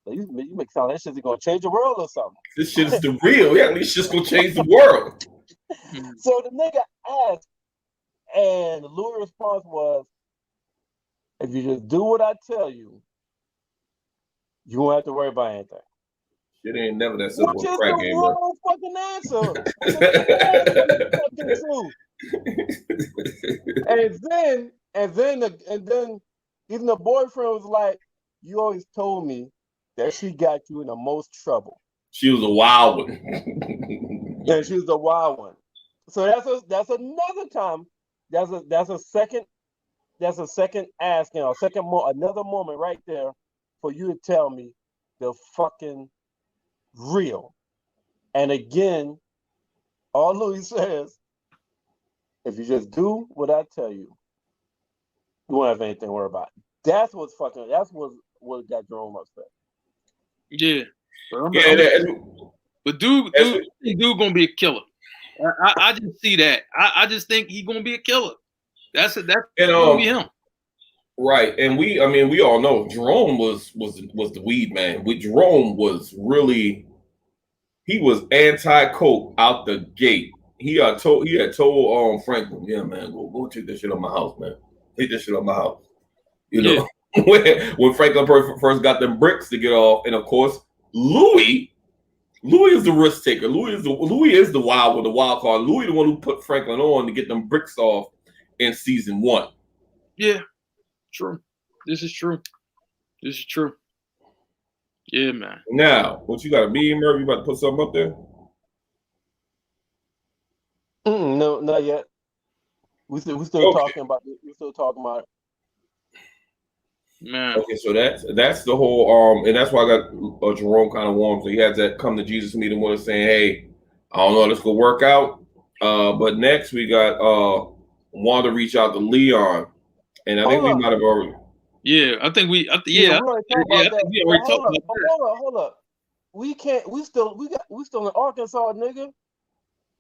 So you make it sound like that shit's gonna change the world or something. This shit is the real. Yeah, at least just gonna change the world. So the nigga asked, and the Louis' response was, if you just do what I tell you, you won't have to worry about anything. It ain't never that simple. Which is the wrong fucking answer. It's fucking truth. And then even the boyfriend was like, you always told me that she got you in the most trouble. She was a wild one. Yeah, she was a wild one. So that's another time. That's a second asking, or another moment right there for you to tell me the fucking real. And again, all Louis says, if you just do what I tell you, you won't have anything to worry about. That's what got Jerome upset. Yeah. But dude gonna be a killer. I just see that. I just think he's gonna be a killer. That's gonna be him. Right. And we all know Jerome was the weed man. Jerome was really, he was anti-coke out the gate. He had told Franklin, yeah, man, go take this shit on my house, man. Take this shit on my house. You know, when Franklin first got them bricks to get off, and of course, Louis is the risk taker. Louis is the wild one, the wild card. Louis the one who put Franklin on to get them bricks off in season 1. Yeah, true. This is true. Yeah, man. Now, what you got? Me, Merv, you about to put something up there? No, not yet. We still talking about it. We still talking about it. Man. Okay, so that's the whole and that's why I got Jerome kind of warm. So he had that come to Jesus meeting with us saying, "Hey, I don't know how this could work out." But next we got Wanda reach out to Leon, and I think we might have already. Yeah, I think we. We already talked about that. Hold up. We can't. We still in Arkansas, nigga.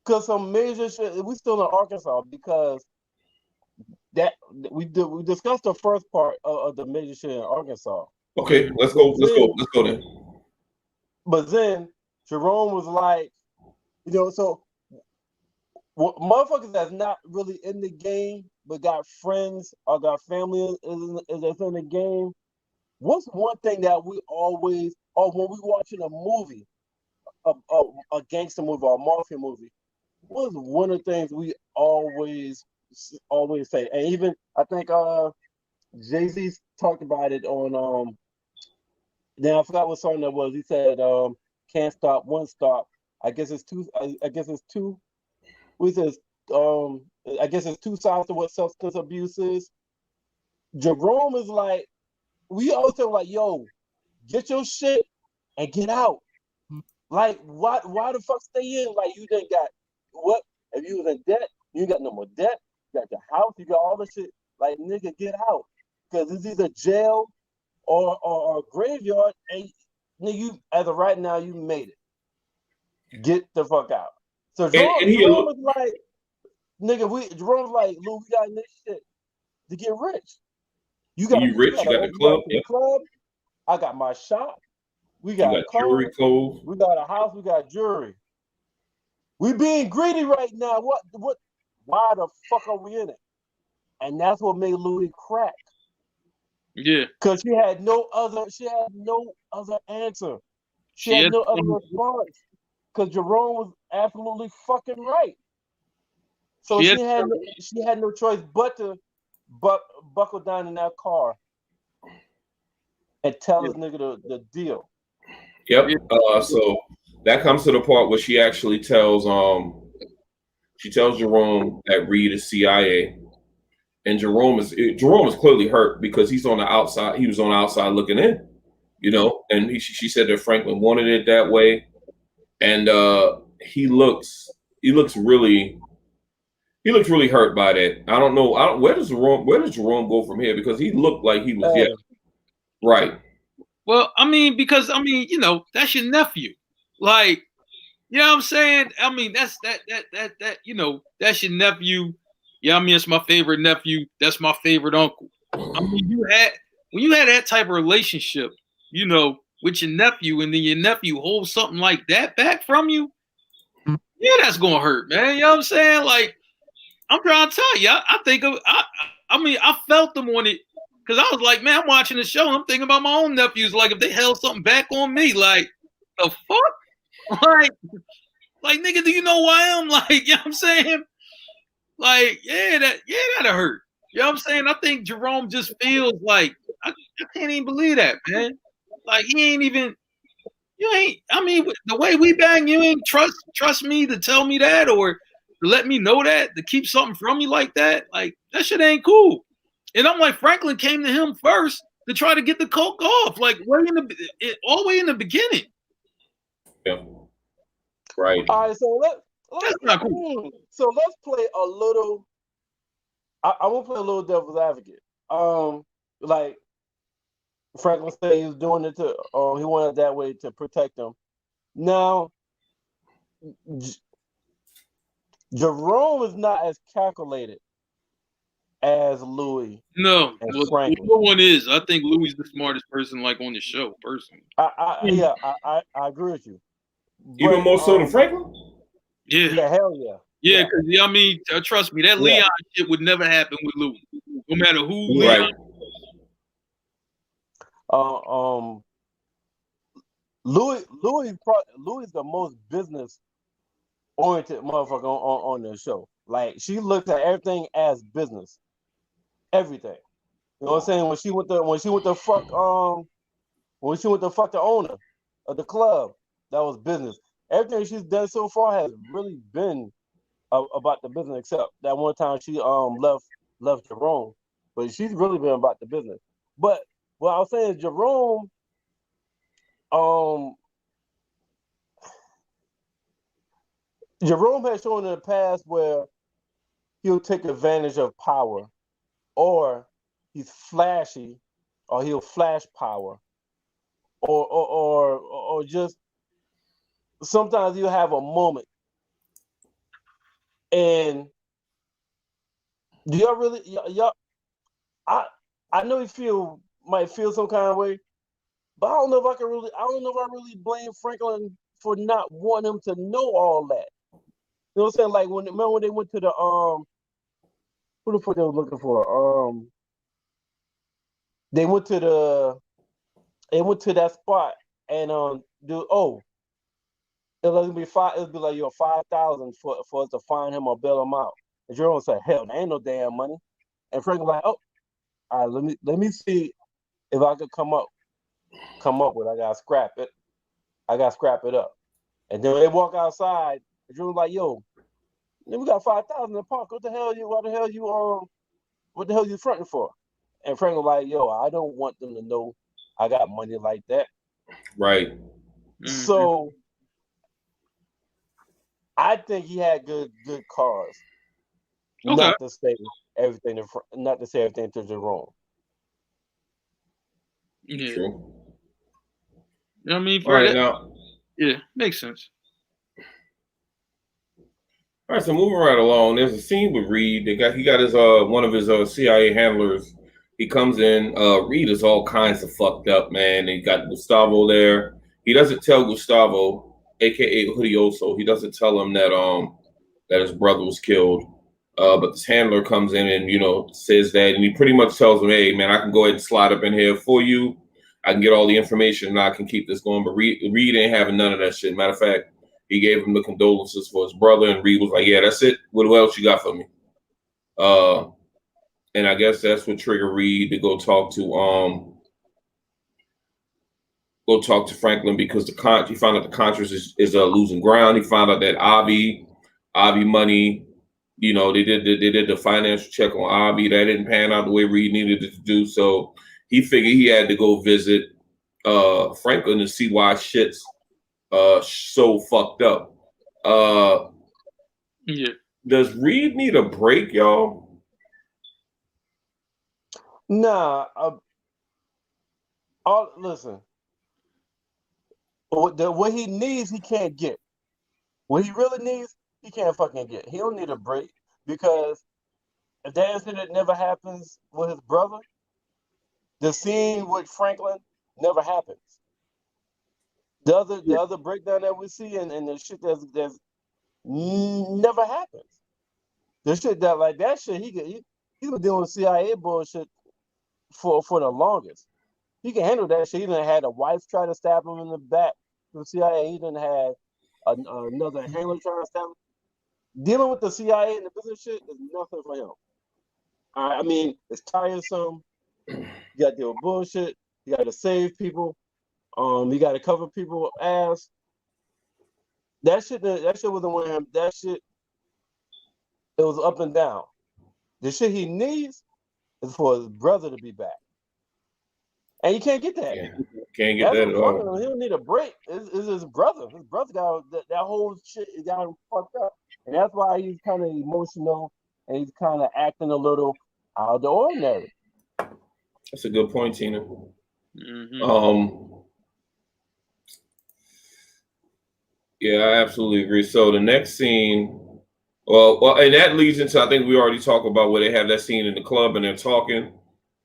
Because some major shit. We still in Arkansas because that we discussed the first part of the major shit in Arkansas. Okay, let's go then. But then Jerome was like, so motherfuckers that's not really in the game but got friends or got family that's in the game. What's one thing that we always, or when we watching a movie, a gangster movie or a mafia movie, was one of the things we always say. And even I think Jay-Z talked about it on now I forgot what song that was. He said can't stop, won't stop. I guess it's two. I guess it's two. What says I guess it's two sides to what substance abuse is. Jerome is like, we always say like, yo, get your shit and get out. Like, why the fuck stay in? Like, you done got what? If you was in debt, you got no more debt. You got your house, you got all the shit. Like, nigga, get out. Because it's either jail or graveyard. And nigga, you, as of right now, you made it. Get the fuck out. So Jerome was like, nigga, Jerome's like, Lou, we got this shit to get rich. You got rich, you got the club. The club. I got my shop. We got jewelry, clothes. We got a house. We got jewelry. We being greedy right now. What? Why the fuck are we in it? And that's what made Louis crack. Yeah. Because she had no other answer. She had no other response. Because Jerome was absolutely fucking right. So she had no choice but to buckle down in that car and tell this nigga the deal. Yep. So that comes to the part where she actually tells Jerome that Reed is CIA, and Jerome is clearly hurt because he's on the outside. He was on the outside looking in, and she said that Franklin wanted it that way, and he looks really hurt by that. I don't know. Where does Jerome go from here? Because he looked like he was right. Well, because that's your nephew. Like, you know what I'm saying? That's that's your nephew. Yeah, it's my favorite nephew. That's my favorite uncle. When you had that type of relationship, with your nephew, and then your nephew holds something like that back from you, yeah, that's gonna hurt, man. You know what I'm saying? Like, I'm trying to tell you, I felt them on it. Because I was like, man, I'm watching the show. I'm thinking about my own nephews. Like, if they held something back on me, like, the fuck? Like, nigga, do you know who I am? Like, you know what I'm saying? Like, that'll hurt. You know what I'm saying? I think Jerome just feels like, I can't even believe that, man. Like, the way we bang, you ain't trust me to tell me that or to let me know that, to keep something from me like that. Like, that shit ain't cool. And I'm like, Franklin came to him first to try to get the coke off, like all the way in the beginning. Yeah. Right. All right, so that's not cool. So let's play a little. I want to play a little devil's advocate. Like Franklin said, he was doing it he wanted that way to protect him. Now, Jerome is not as calculated as Louis. No, the one is. I think Louis is the smartest person, like, on the show, personally. I agree with you. Even more so than Franklin? Yeah, hell yeah. Yeah, because trust me, that Leon shit would never happen with Louis, no matter who Leon. Louis is the most business oriented motherfucker on the show. Like, she looked at everything as business. Everything. You know what I'm saying? When she went to fuck the owner of the club, that was business. Everything she's done so far has really been about the business, except that one time she left Jerome. But she's really been about the business. But what I was saying is Jerome has shown in the past where he'll take advantage of power, or he's flashy, or he'll flash power, or just sometimes you have a moment. And do y'all really y'all? I know you might feel some kind of way, but I don't know if I really blame Franklin for not wanting him to know all that. You know what I'm saying? Like, remember when they went to the who the fuck they were looking for? They went to that spot and It'll be five. It'll be like 5,000 for us to find him or bail him out. And Jerome said, "Hell, there ain't no damn money." And Frank was like, "Oh, all right, let me see if I could come up with. I gotta scrap it. I gotta scrap it up." And then when they walk outside, Jerome was like, "Yo, we got 5,000 in the park. What the hell you fronting for?" And Frank was like, "Yo, I don't want them to know I got money like that." Right. Mm-hmm. So I think he had good cars. Okay. Not to say everything to Jerome. Yeah. True. You know what I mean? All right, now. Yeah, makes sense. All right, so moving right along, there's a scene with Reed. He got his one of his CIA handlers. He comes in. Reed is all kinds of fucked up, man. He got Gustavo there. He doesn't tell Gustavo, aka Hudioso. He doesn't tell him that his brother was killed. But this handler comes in and says that, and he pretty much tells him, "Hey, man, I can go ahead and slide up in here for you. I can get all the information, and I can keep this going." But Reed ain't having none of that shit. Matter of fact, he gave him the condolences for his brother, and Reed was like, "Yeah, that's it. What else you got for me?" And I guess that's what triggered Reed to go talk to Franklin, because he found out the Contras is losing ground. He found out that Avi money, they did the financial check on Avi. That didn't pan out the way Reed needed it to do. So he figured he had to go visit Franklin to see why shit's so fucked up. Yeah. Does Reed need a break, y'all? Nah. Listen. What he needs, he can't get. What he really needs, he can't fucking get. He don't need a break, because if that incident never happens with his brother, the scene with Franklin never happens. The other breakdown that we see and the shit that's never happens. The shit that shit he's been doing CIA bullshit for the longest. He can handle that shit. He done had a wife try to stab him in the back from CIA. He done had another handler trying to stab him. Dealing with the CIA and the business shit is nothing for him. I mean, it's tiresome. You got to deal with bullshit. You got to save people. You got to cover people's ass. That shit wasn't one of him. That shit, it was up and down. The shit he needs is for his brother to be back. And you can't get that. Yeah, can't get that at all. He don't need a break. It's his brother. His brother got that whole shit got him fucked up. And that's why he's kind of emotional and he's kind of acting a little out of the ordinary. That's a good point, Tina. Mm-hmm. Yeah, I absolutely agree. So the next scene, well, and that leads into, I think we already talked about where they have that scene in the club and they're talking,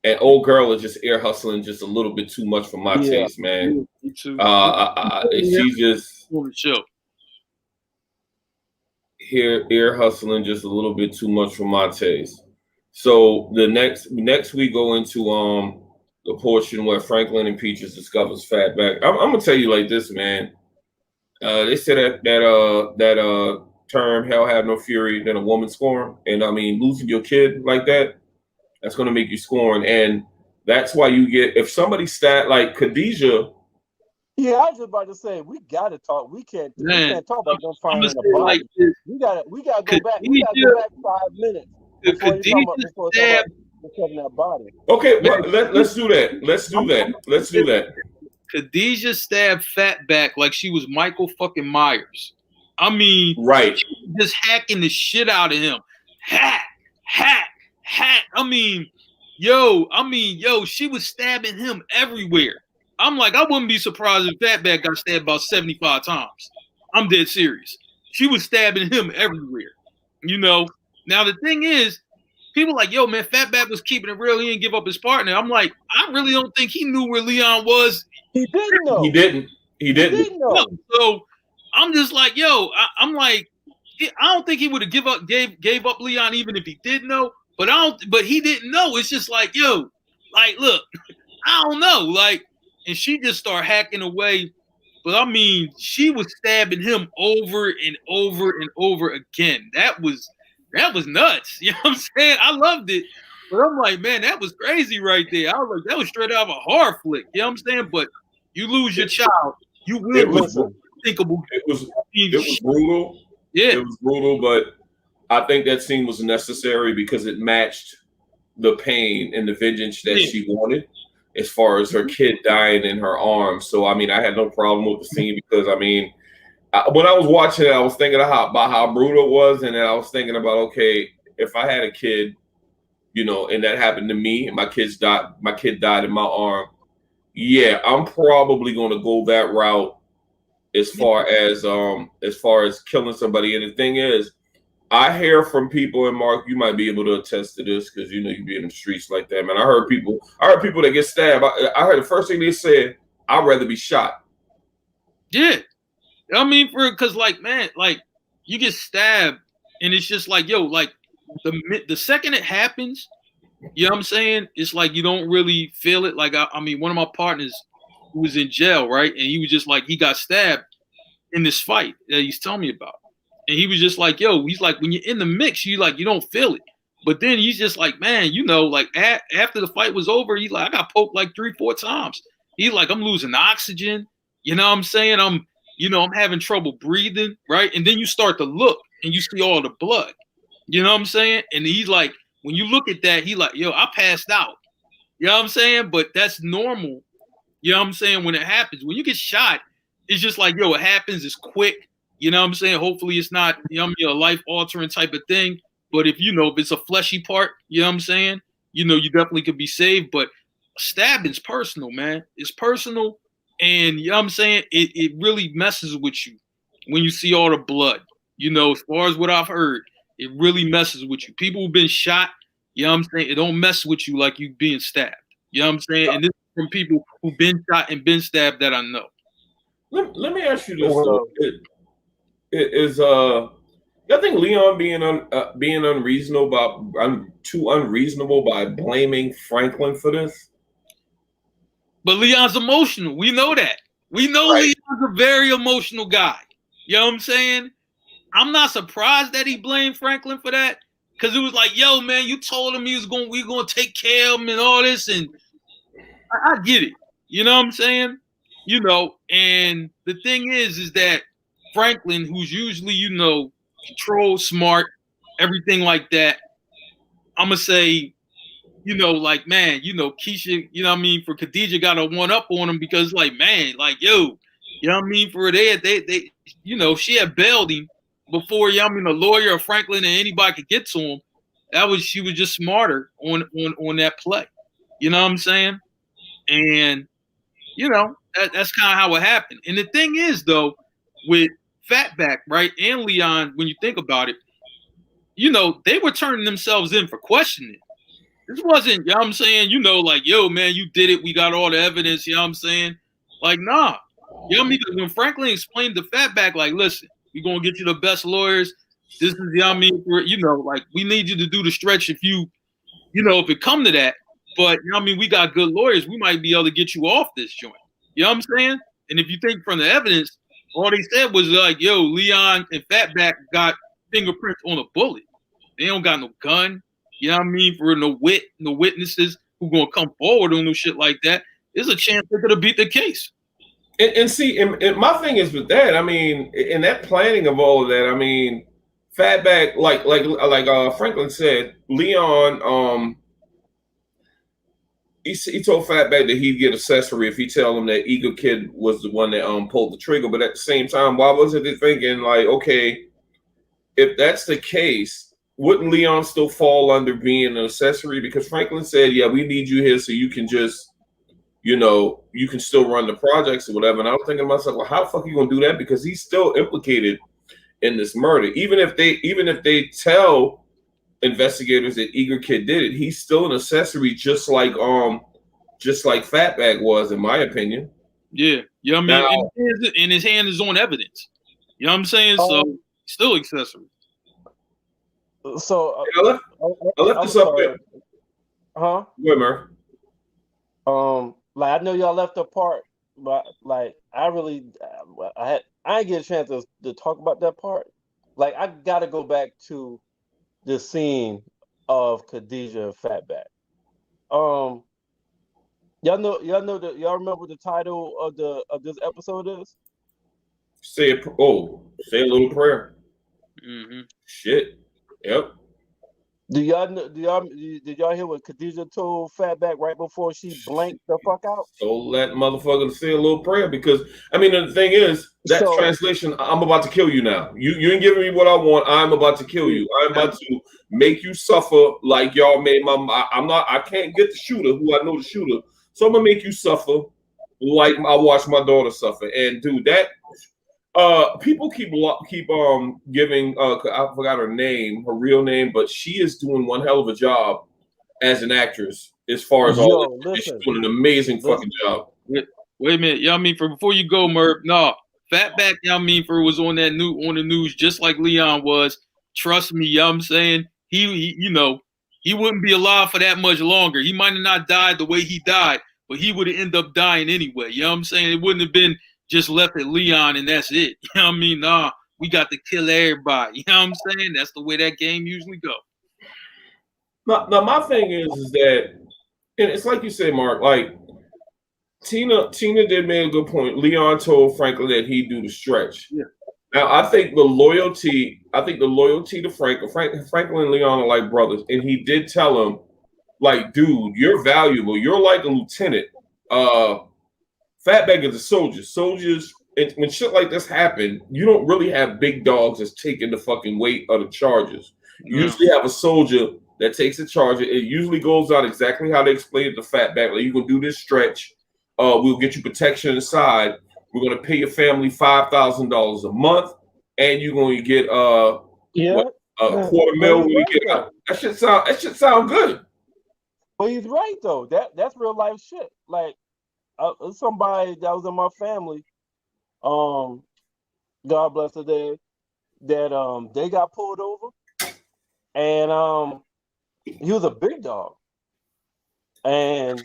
and old girl is just ear hustling just a little bit too much for my taste, man. Me too. She just ear hustling just a little bit too much for my taste. So the next we go into the portion where Franklin and Peaches discovers Fatback. I'm gonna tell you like this, man. They said that term, hell have no fury than a woman scorn. And I mean, losing your kid like that, that's going to make you scorn. And that's why you get, if somebody like Khadijah. Yeah, I was about to say, we got to talk. We can't talk about them finding the body. Like we got to go back. We got to go back 5 minutes before that body. Okay, well, let's do that. Let's do that. Khadijah stabbed Fatback like she was Michael fucking Myers. I mean, right, just hacking the shit out of him. Hack. I mean, she was stabbing him everywhere. I'm like, I wouldn't be surprised if Fatback got stabbed about 75 times. I'm dead serious. She was stabbing him everywhere. Now the thing is, people like, yo, man, Fatback was keeping it real. He didn't give up his partner. I'm like, I really don't think he knew where Leon was. He didn't know. He didn't know. So I'm just like, yo, I'm like, I don't think he would have gave up Leon even if he did know. But he didn't know. It's just like, look, I don't know. Like, and she just started hacking away. but I mean, she was stabbing him over and over and over again. That was nuts. You know what I'm saying? I loved it. But I'm like, man, that was crazy right there. I was like, that was straight out of a horror flick. You know what I'm saying? But you lose your child, you will it was unthinkable. It was brutal. Yeah. It was brutal, but I think that scene was necessary because it matched the pain and the vengeance that she wanted as far as her kid dying in her arms. So, I mean, I had no problem with the scene because, I mean, when I was watching it, I was thinking about how brutal it was. And then I was thinking about, okay, if I had a kid, you know, and that happened to me and my kid died in my arm. Yeah, I'm probably going to go that route as far as killing somebody. And the thing is, I hear from people, and Mark, you might be able to attest to this because you know you be in the streets like that, man. I heard people that get stabbed. I heard the first thing they said, I'd rather be shot. Yeah. I mean, because like, man, like you get stabbed and it's just like, yo, like the second it happens, you know what I'm saying? It's like you don't really feel it. Like, I mean, one of my partners who was in jail, right? And he was just like, he got stabbed in this fight that he's telling me about. And he was just like, yo, he's like, when you're in the mix, you don't feel it. But then he's just like, man, you know, like after the fight was over, he's like, I got poked like 3-4 times. He's like, I'm losing oxygen. You know what I'm saying? I'm having trouble breathing, right? And then you start to look and you see all the blood. You know what I'm saying? And he's like, when you look at that, he like, yo, I passed out. You know what I'm saying? But that's normal. You know what I'm saying? When it happens, when you get shot, it's just like, yo, it happens. It's quick. You know what I'm saying? Hopefully it's not, you know what I mean, a life-altering type of thing. But if it's a fleshy part, you know what I'm saying? You know, you definitely could be saved. But stabbing's personal, man. It's personal. And, you know what I'm saying? It really messes with you when you see all the blood. You know, as far as what I've heard, it really messes with you. People who've been shot, you know what I'm saying? It don't mess with you like you being stabbed. You know what I'm saying? And this is from people who've been shot and been stabbed that I know. Let me ask you this, though. I think Leon being too unreasonable by blaming Franklin for this. But Leon's emotional. We know that. We know right. Leon's a very emotional guy. You know what I'm saying? I'm not surprised that he blamed Franklin for that because it was like, yo, man, you told him we were gonna take care of him and all this, and I get it. You know what I'm saying? You know, and the thing is that Franklin, who's usually, you know, controlled, smart, everything like that, I'm going to say, you know, like, man, you know, Keisha, you know what I mean, for Khadijah got a one-up on him because, like, man, like, yo, you know what I mean, for they you know, she had bailed him before, you know what I mean, a lawyer or Franklin and anybody could get to him. She was just smarter on that play. You know what I'm saying? And, you know, that's kind of how it happened. And the thing is, though, with Fatback, right, and Leon, when you think about it, you know, they were turning themselves in for questioning. This wasn't, you know what I'm saying, you know, like, yo, man, you did it. We got all the evidence, you know what I'm saying? Like, nah. You know what I mean? When Franklin explained to Fatback, like, listen, we're going to get you the best lawyers. This is, you know what I mean, you know, like, we need you to do the stretch if you know, if it come to that. But, you know what I mean, we got good lawyers. We might be able to get you off this joint. You know what I'm saying? And if you think from the evidence, all they said was like, yo, Leon and Fatback got fingerprints on a bullet. They don't got no gun. You know what I mean? For no witnesses who gonna come forward on no shit like that. There's a chance they could have beat the case. And see, and my thing is with that, I mean, in that planning of all of that, I mean, Fatback, like Franklin said, Leon, he told Fatback that he'd get accessory if he tell him that Eagle Kid was the one that pulled the trigger. But at the same time, why wasn't they thinking like, okay, if that's the case, wouldn't Leon still fall under being an accessory? Because Franklin said, yeah, we need you here so you can just, you know, you can still run the projects or whatever. And I was thinking to myself, well, how the fuck are you gonna do that? Because he's still implicated in this murder. Even if they tell investigators that Eager Kid did it, he's still an accessory, just like Fatback was, in my opinion. Yeah. You know what I mean? And his hand is on evidence. You know what I'm saying? So still accessory. So I left this up there. Huh? Wait, Merv. Like I know y'all left apart, but like I didn't get a chance to talk about that part. Like, I gotta go back to the scene of Khadijah and Fatback. Y'all remember what the title of this episode is? Say a little prayer. Mm-hmm. Shit. Yep. Did y'all hear what Khadijah told Fatback right before she blanked the fuck out? So let motherfucker say a little prayer, because I mean the thing is that translation, I'm about to kill you now. You ain't giving me what I want. I'm about to kill you. I'm about to make you suffer like y'all made I can't get the shooter who I know the shooter. So I'm gonna make you suffer like I watched my daughter suffer. And dude, that people keep giving I forgot her name, her real name, but she is doing one hell of a job as an actress as far as all this. She's doing an amazing fucking job. Wait a minute, y'all mean for before you go, Merv? No, Fatback, y'all mean for was on the news just like Leon was. Trust me, y'all I'm saying he he wouldn't be alive for that much longer. He might have not died the way he died, but he would have ended up dying anyway. You know what I'm saying? It wouldn't have been just left at Leon and that's it. You know what I mean? Nah, we got to kill everybody. You know what I'm saying? That's the way that game usually go. Now my thing is that, and it's like you said, Mark, like Tina did make a good point. Leon told Franklin that he'd do the stretch. Yeah. Now I think the loyalty to Franklin and Leon are like brothers, and he did tell him, like, dude, you're valuable. You're like a lieutenant. Fatback is a soldier. Soldiers, when shit like this happen, you don't really have big dogs that's taking the fucking weight of the charges. You usually have a soldier that takes the charge. It usually goes out exactly how they explained it to Fatback. Like, you're gonna do this stretch. We'll get you protection inside. We're gonna pay your family $5,000 a month, and you're going to get a $250,000 when you get out. That should sound good. But he's right though. That's real life shit. Like somebody that was in my family, God bless the day, that they got pulled over, and he was a big dog. And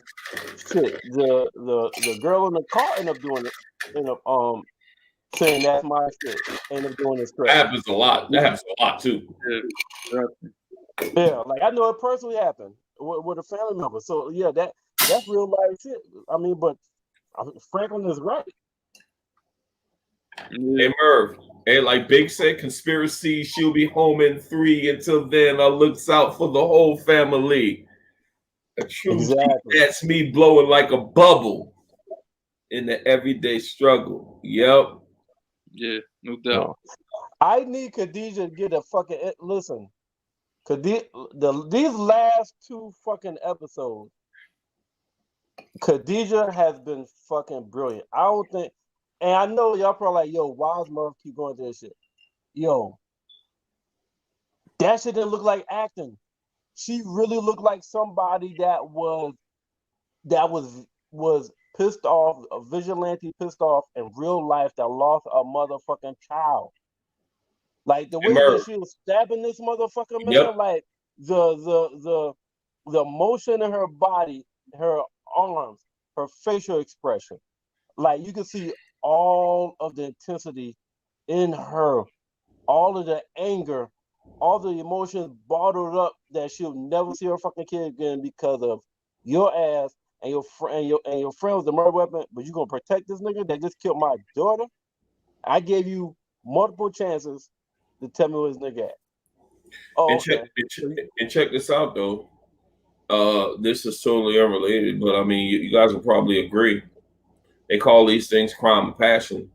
shit, the girl in the car ended up doing it. Saying that's my shit. Ended up doing this. That happens a lot. That happens a lot too. Yeah, like I know it personally happened with a family member. So yeah, that's real life shit. I mean, but Franklin is right. Hey Merv, hey, like Big said, conspiracy. She'll be home in 3. Until then, I looks out for the whole family. Exactly. That's me blowing like a bubble in the everyday struggle. Yep. Yeah, no doubt. I need Khadijah to get a fucking listen. These last 2 fucking episodes, Khadijah has been fucking brilliant. I don't think, and I know y'all probably like, yo, why does Merv keep going to this shit? Yo, that shit didn't look like acting. She really looked like somebody that was pissed off, a vigilante pissed off in real life that lost a motherfucking child. Like the way that she was stabbing this motherfucker, man, like the motion in her body, her arms, her facial expression, like you can see all of the intensity in her, all of the anger, all the emotions bottled up that she'll never see her fucking kid again because of your ass and your friend was the murder weapon, but you gonna protect this nigga that just killed my daughter? I gave you multiple chances to tell me where this nigga at. Oh, and check this out though. This is totally unrelated, but I mean, you guys will probably agree. They call these things crime of passion.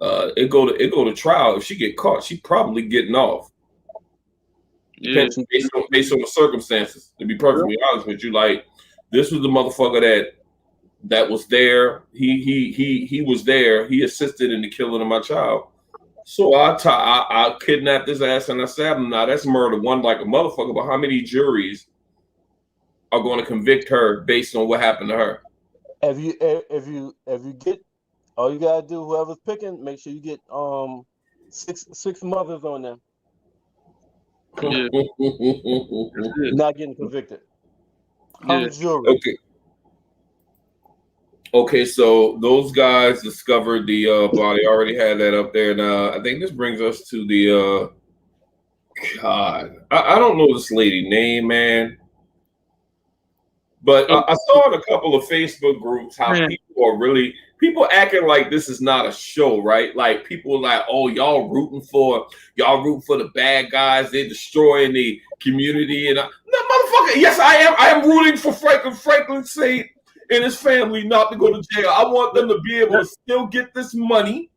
It go to trial. If she get caught, she probably getting off. Depends based on the circumstances. To be perfectly honest with you, like this was the motherfucker that was there. He was there. He assisted in the killing of my child. So I kidnapped his ass and I stabbed him. Now that's murder, one like a motherfucker. But how many juries are going to convict her based on what happened to her? If you get, all you gotta do, whoever's picking, make sure you get six mothers on them. Yeah. Not getting convicted. Yeah. Okay. Okay, so those guys discovered the body. I already had that up there. Now I think this brings us to the God. I don't know this lady name, man. But I saw in a couple of Facebook groups how people acting like this is not a show, right? Like people are like, oh, y'all rooting for the bad guys. They're destroying the community, and no, motherfucker. Yes, I am. I am rooting for Franklin Saint and his family not to go to jail. I want them to be able to still get this money.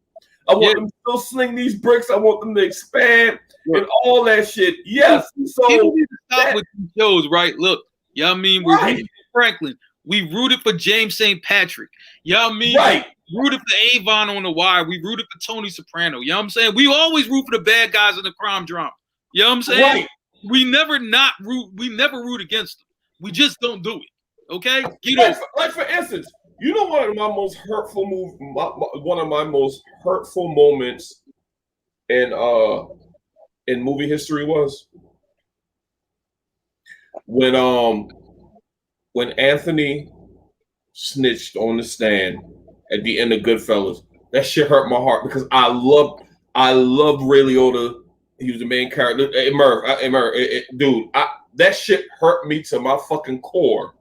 I want them to still sling these bricks. I want them to expand and all that shit. Yes. So people need to stop with these shows, right? Look, I mean, we're rooting for Franklin. We rooted for James St. Patrick. I mean? Right. We rooted for Avon on the Wire. We rooted for Tony Soprano. You know what I'm saying? We always root for the bad guys in the crime drama. You know what I'm saying? Right. We never root against them. We just don't do it. Okay? Like for instance, you know one of my most hurtful moments in movie history was when Anthony snitched on the stand at the end of Goodfellas. That shit hurt my heart because I loved Ray Liotta. He was the main character. Hey, Merv, dude, that shit hurt me to my fucking core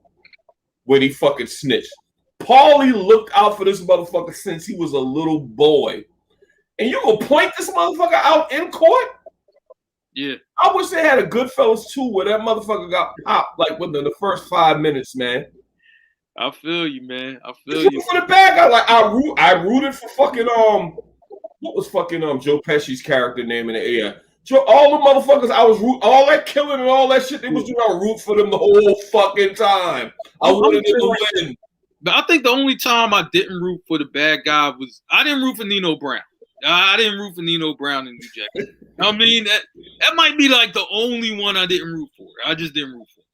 when he fucking snitched. Paulie looked out for this motherfucker since he was a little boy. And you gonna point this motherfucker out in court? Yeah. I wish they had a Goodfellas 2 where that motherfucker got popped like within the first 5 minutes, man. I feel you, man. I feel you. For the bad guy, like I rooted for fucking what was fucking Joe Pesci's character name in the air? All the motherfuckers I was all that killing and all that shit they was doing, I root for them the whole fucking time. I wanted them to win. But I think the only time I didn't root for the bad guy was I didn't root for Nino Brown. I didn't root for Nino Brown in New Jack. I mean that might be like the only one I didn't root for. I just didn't root for.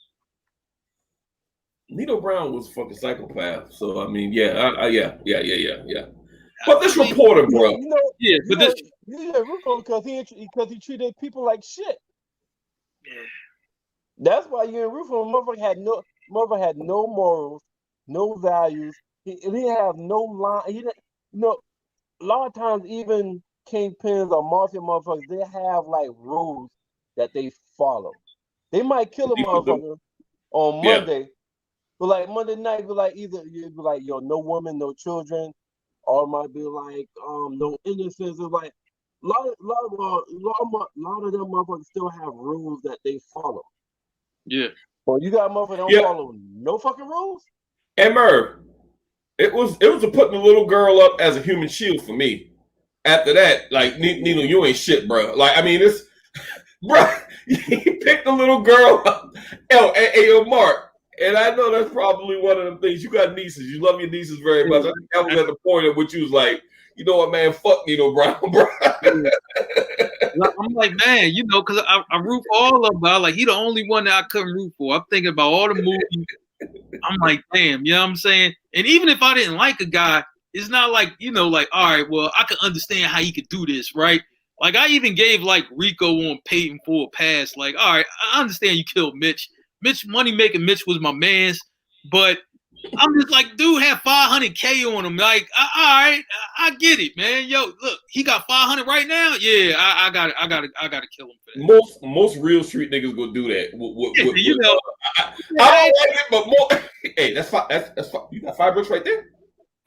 Nino Brown was a fucking psychopath. So I mean, yeah. But this reporter, bro, because he treated people like shit. Yeah. That's why you in root for him. Motherfucker had no morals, no values. He didn't have no line. He didn't. A lot of times, even kingpins or mafia motherfuckers, they have like rules that they follow. They might kill a motherfucker on Monday. But like Monday night, be like either you'd be like, yo, no woman, no children, or it might be like no innocence. It's like a lot of them motherfuckers still have rules that they follow. Yeah. Well, you got motherfuckers don't follow no fucking rules. And Merv, it was a putting the little girl up as a human shield for me. After that, like Nino, you ain't shit, bro. Like I mean, it's bro. He picked the little girl up. Yo, Marc. And I know that's probably one of the things. You got nieces. You love your nieces very much. I think that was at the point at which you was like, you know what, man, fuck Nino Brown, bro. I'm like, man, because I root for all of them. But like, he the only one that I couldn't root for. I'm thinking about all the movies. I'm like, damn, you know what I'm saying? And even if I didn't like a guy, it's not like, like, all right, well, I can understand how he could do this, right? Like, I even gave, like, Rico on Peyton for a pass. Like, all right, I understand you killed Mitch. Money-making Mitch was my man's. But I'm just like, dude had $500K on him. Like, all right, I get it, man. Yo, look, he got 500 right now. Yeah, I gotta kill him for that. Most real street niggas gonna do that. I don't like it, but more. Hey, that's fine. That's fine. You got 5 bricks right there.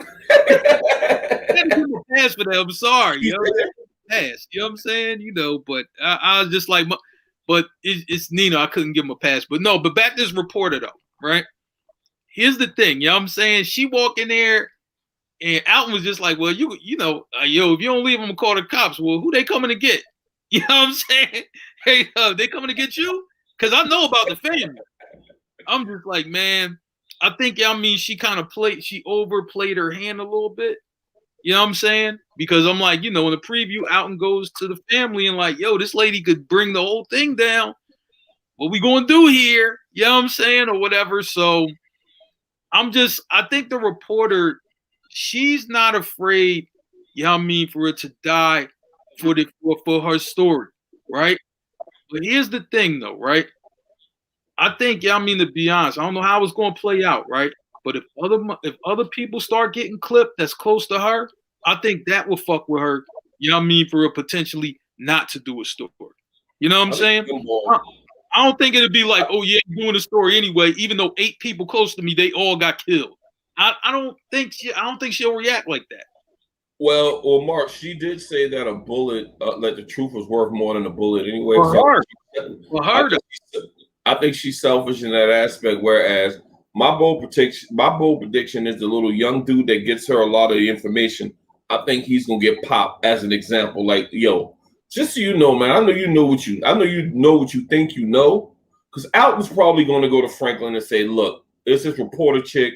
I didn't give him a pass for that. I'm sorry, pass. You know what I'm saying? But I was just like, but it's Nino. I couldn't give him a pass. But no, but back to this reporter though, right? Here's the thing, you know what I'm saying? She walked in there and Alton was just like, well, yo, if you don't leave them, call the cops. Well, who they coming to get? You know what I'm saying? Hey, they coming to get you? Because I know about the family. I'm just like, man, I think, she kind of she overplayed her hand a little bit. You know what I'm saying? Because I'm like, in the preview, Alton goes to the family and like, yo, this lady could bring the whole thing down. What we going to do here? You know what I'm saying? Or whatever. So I think the reporter, she's not afraid, for it to die for her story, right? But here's the thing though, right? I think, to be honest, I don't know how it's going to play out, right? But if other people start getting clipped that's close to her, I think that will fuck with her. You know what I mean? For her potentially not to do a story. You know what I'm saying? I don't think it'd be like, oh yeah, I'm doing a story anyway. Even though 8 people close to me, they all got killed. I don't think she'll react like that. Well, Mark, she did say that a bullet, that the truth was worth more than a bullet anyway. I think she's selfish in that aspect. Whereas my bold prediction is the little young dude that gets her a lot of the information. I think he's gonna get popped as an example. Like, yo, just so you know, man, I know you know what you think you know. Because Alton's probably gonna go to Franklin and say, look, it's this reporter chick.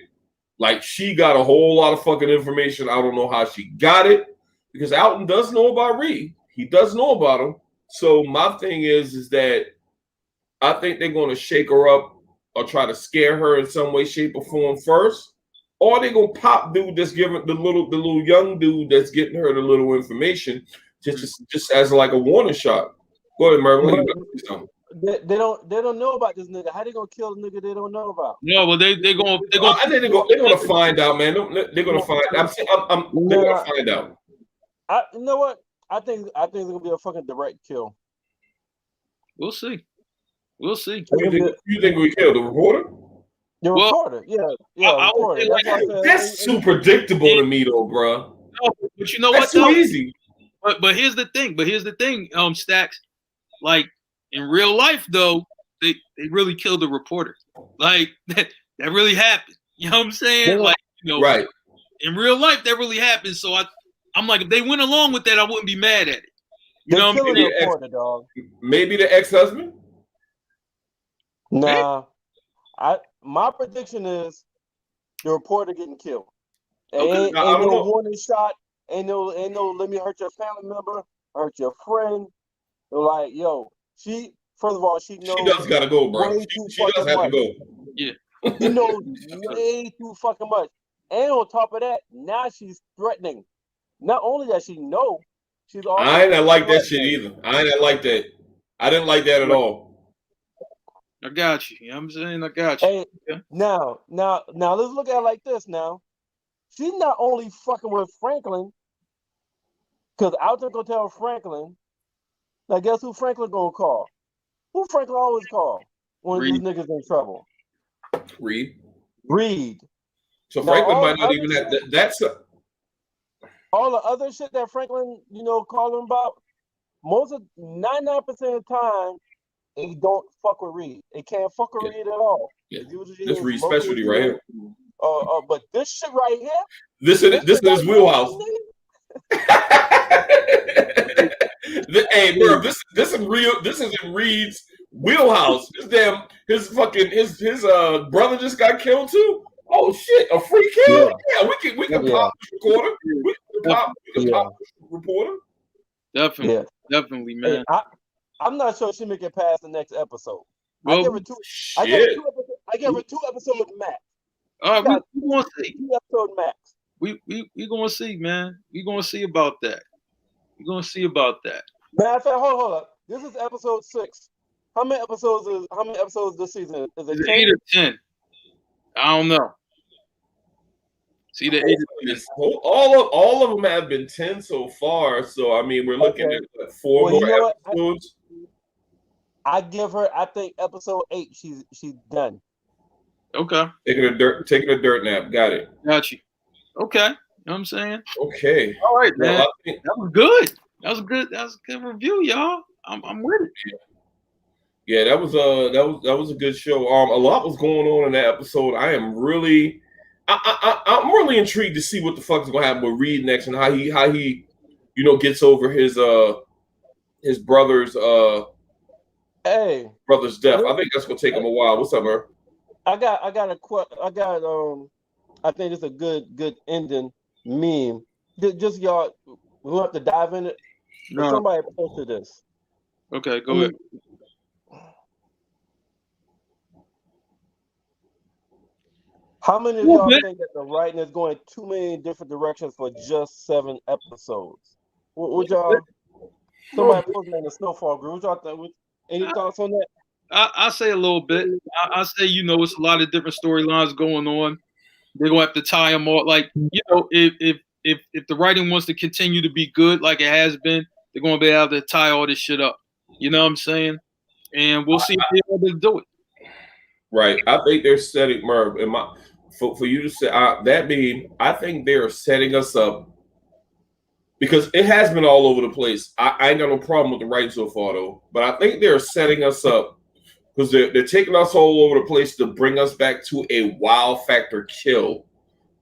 Like, she got a whole lot of fucking information. I don't know how she got it, because Alton does know about Reed. He does know about him. So my thing is that I think they're going to shake her up or try to scare her in some way, shape, or form first, or they're going to pop dude that's giving the little young dude that's getting her the little information just as like a warning shot. Go ahead, Merv. They don't know about this nigga. How they gonna kill the nigga they don't know about? No, well they're gonna. I think they're gonna find out, man. They're gonna find. They're gonna find out. You know what? I think it's gonna be a fucking direct kill. We'll see. Who you think we killed the reporter? The reporter, yeah. That's too predictable to me, though, bro. No, but you know that's what? Too easy. But here's the thing. Stacks, like. In real life, though, they really killed the reporter. Like that really happened. You know what I'm saying? Yeah. Like, right. In real life, that really happened. So I'm like, if they went along with that, I wouldn't be mad at it. You know what I mean? Reporter, dog. Maybe the ex-husband. Nah, my prediction is the reporter getting killed. Ain't no warning shot. Ain't no. Let me hurt your family member, hurt your friend. They're like, yo. She, first of all, she knows. She does gotta go, bro. She does have to go. Yeah. She knows way too fucking much. And on top of that, now she's threatening. Not only that she knows, she's also. I ain't like that shit either. I ain't like that. I didn't like that at all. I got you. You know what I'm saying? I got you. Hey, yeah. Now, let's look at it like this now. She's not only fucking with Franklin, because Alton gonna tell Franklin. Now, guess who Franklin gonna call? Who Franklin always call when these niggas in trouble? Reed. So now, Franklin might not even have that's all the other shit that Franklin, call him about. Most of 99% of the time, they don't fuck with Reed. They can't fuck with Reed at all. Yeah. This Reed's specialty right here. But this shit right here. This is his wheelhouse. Hey, Merv, this is real. This is in Reed's wheelhouse. His brother just got killed too. Oh shit, a free kill? Yeah, we can pop this recorder. We can pop this reporter. Definitely, man. Hey, I'm not sure she make it past the next episode. Well, I give her two episodes with Max. All right, we gonna see. 2 episodes max. We gonna see, man. We gonna see about that. Matter of fact, hold up. This is episode 6. How many episodes this season? Is it 10? 8 or 10? I don't know. See the 8 all of them have been 10 so far. So I mean, we're looking at 4 more episodes. I give her. I think episode 8. She's done. Okay. Taking a dirt nap. Got it. Got you. Okay. You know what I'm saying? Okay. All right, man. That was good. That was a good review, y'all. I'm with it. Yeah, that was a good show. A lot was going on in that episode. I'm really intrigued to see what the fuck is gonna happen with Reed next and how he gets over his brother's death. I think that's gonna take him a while. What's up, Merv? I think it's a good ending meme. Just y'all, we have to dive in it. No. Somebody posted this. Okay, go ahead. How many of y'all think that the writing is going too many different directions for just 7 episodes? Would y'all? Somebody posted in the Snowfall group. Would y'all think? Any thoughts on that? I say a little bit. I say it's a lot of different storylines going on. They're gonna have to tie them all. Like, you know, if the writing wants to continue to be good like it has been, they're gonna be able to tie all this shit up. You know what I'm saying? And we'll see if they're able to do it. Right. I think they're setting Merv and for you to say that mean I think they're setting us up because it has been all over the place. I ain't got no problem with the writing so far though, but I think they're setting us up because they're taking us all over the place to bring us back to a wow factor kill.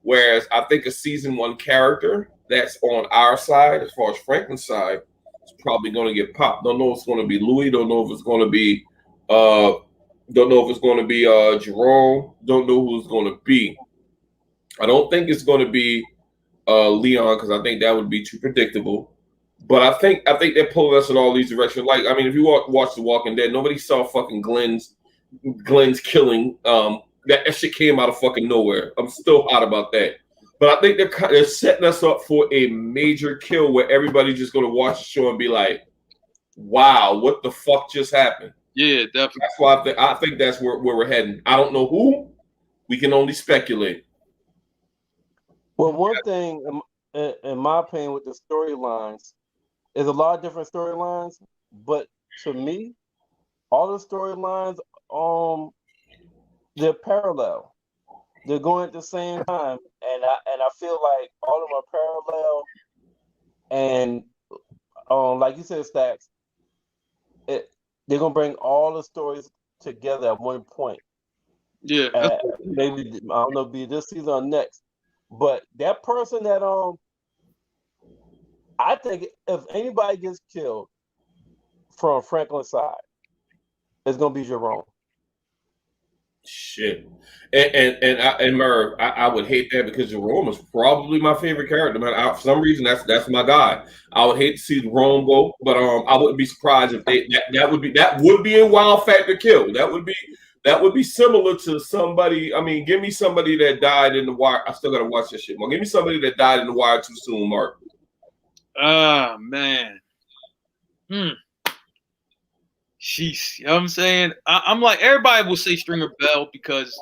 Whereas I think a season 1 character that's on our side, as far as Franklin's side, is probably going to get popped. Don't know if it's going to be Louis. Don't know if it's going to be Jerome. Don't know who it's going to be. I don't think it's going to be Leon because I think that would be too predictable. But I think they're pulling us in all these directions. Like, I mean, if you watch The Walking Dead, nobody saw fucking Glenn's killing. That shit came out of fucking nowhere. I'm still hot about that. But I think they're setting us up for a major kill where everybody's just going to watch the show and be like, wow, what the fuck just happened? Yeah, definitely. That's why I think that's where we're heading. I don't know who. We can only speculate. Well, one thing, in my opinion, with the storylines, is a lot of different storylines. But to me, all the storylines, they're parallel. They're going at the same time, and I feel like all of them are parallel. And like you said, Stacks, they're gonna bring all the stories together at one point. Yeah, maybe I don't know, be this season or next. But that person that I think if anybody gets killed from Franklin's side, it's gonna be Jerome. Shit, and Merv, I would hate that because Jerome is probably my favorite character, man. For some reason, that's my guy. I would hate to see Jerome go, but I wouldn't be surprised if that would be a wild factor kill. That would be similar to somebody. I mean, give me somebody that died in The Wire. I still gotta watch this shit, man. Give me somebody that died in The Wire too soon, Mark. Ah, man. Jeez, you know what I'm saying? I'm like, everybody will say Stringer Bell because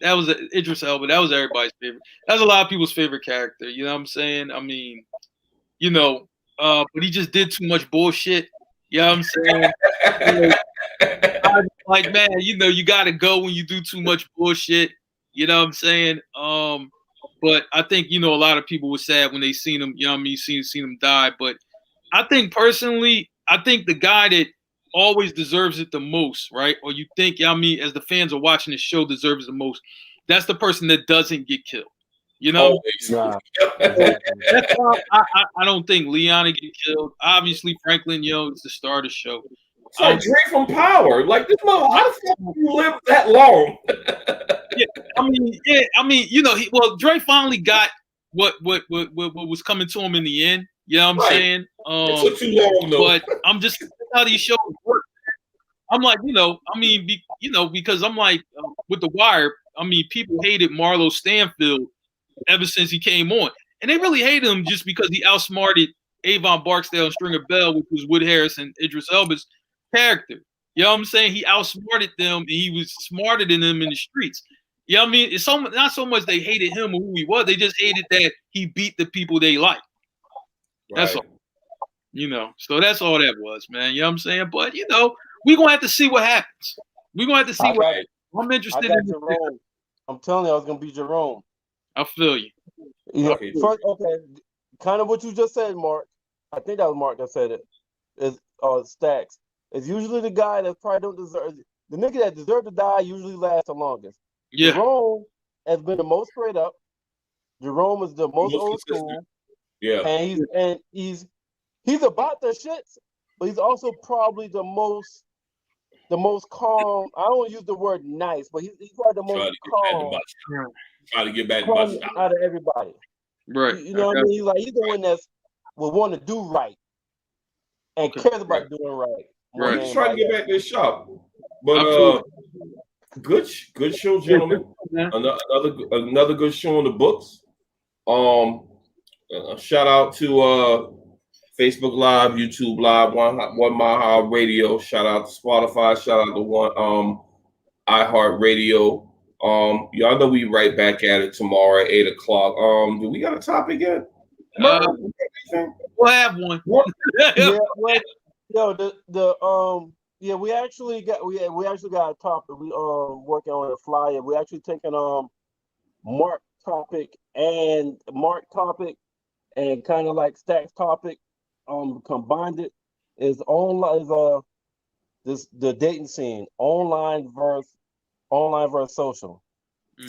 that was Idris Elba. That was everybody's favorite. That's a lot of people's favorite character. You know what I'm saying? I mean, you know, but he just did too much bullshit. You know what I'm saying? I'm like, man, you know, you got to go when you do too much bullshit. You know what I'm saying? But I think, you know, a lot of people were sad when they seen him, you know what I mean, seen him die. But I think personally, I think the guy that always deserves it the most, right? Or you think, you know what I mean, as the fans are watching the show, deserves the most. That's the person that doesn't get killed. You know? That's why I don't think Leon get killed. Obviously, Franklin, you know, is the star of the show. It's like Dre from Power. Like, this mother, how the fuck do you live that long? I mean, you know, Dre finally got what was coming to him in the end. You know what I'm saying? It took too long, though. But I'm just how these shows work. I'm like, you know, I mean, because I'm like, with The Wire, I mean, people hated Marlo Stanfield ever since he came on. And they really hated him just because he outsmarted Avon Barksdale and Stringer Bell, which was Wood Harris and Idris Elba's character. You know what I'm saying? He outsmarted them, and he was smarter than them in the streets. You know what I mean? It's not so much they hated him or who he was. They just hated that he beat the people they liked. Right. That's all. You know, so that's all that was, man. You know what I'm saying? But, you know, we're going to have to see what happens. We're going to have to see what happens. I'm interested in Jerome. I'm telling you, I was going to be Jerome. I feel you. Okay. First, kind of what you just said, Mark. I think that was Mark that said it. Is Stacks. It's usually the guy that probably don't deserve the nigga that deserves to die usually lasts the longest. Yeah. Jerome has been the most straight up. Jerome is the most old school. Yeah. And he's about the shits, but he's also probably the most calm. I don't use the word nice, but he's probably the most calm. Try to get back to bus stop out of everybody. Right. You know what I mean? He's the one that will want to do right and cares about doing right. Right. He's trying to get back to his shop. But good show, gentlemen. Another good show on the books. Shout out to Facebook Live, YouTube Live, One Mile Radio. Shout out to Spotify. Shout out to iHeart Radio. Y'all know we right back at it tomorrow at 8:00. Do we got a topic yet? We'll have one. Yeah, well, we actually got a topic. We working on a flyer. We actually taking Marc topic and kind of like Stack's topic, combined it is online the dating scene, online versus social.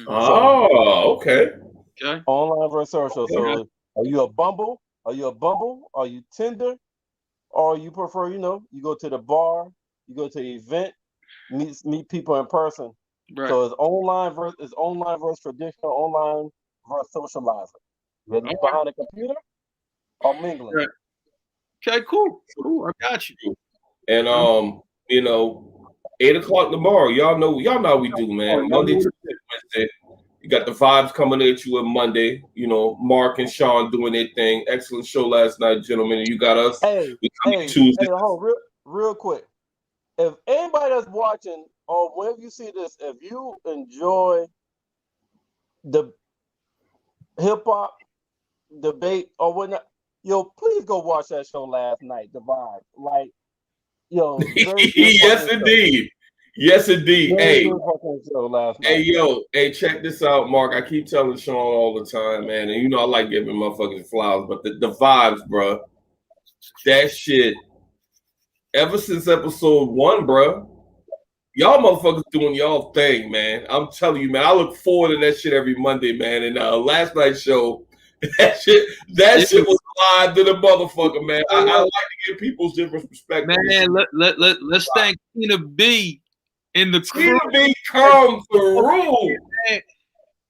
Oh, okay. Online versus social. So are you a Bumble? Are you Tinder? Or you prefer, you go to the bar, you go to the event, meet people in person. Right. So it's online versus traditional, online versus socializing. Whether you're behind a computer or mingling. Right. Okay, cool. I got you. And 8:00 tomorrow. Y'all know how we do, man. Monday to Wednesday. You got the vibes coming at you on Monday. Marc and Sean doing their thing. Excellent show last night, gentlemen. And you got us. Tuesday. Hold on, real quick. If anybody that's watching or whenever you see this, if you enjoy the hip hop debate or whatnot, please go watch that show last night. The vibe, like, yes, indeed. Yes, indeed. Hey, check this out, Marc. I keep telling Sean all the time, man. And I like giving motherfuckers flowers, but the vibes, bro. That shit. Ever since episode 1, bro. Y'all motherfuckers doing y'all thing, man. I'm telling you, man. I look forward to that shit every Monday, man. And last night's show, that shit was live to the motherfucker, man. I like to give people's different perspectives. Man, let's thank Tina B in the crew. Tina B come through.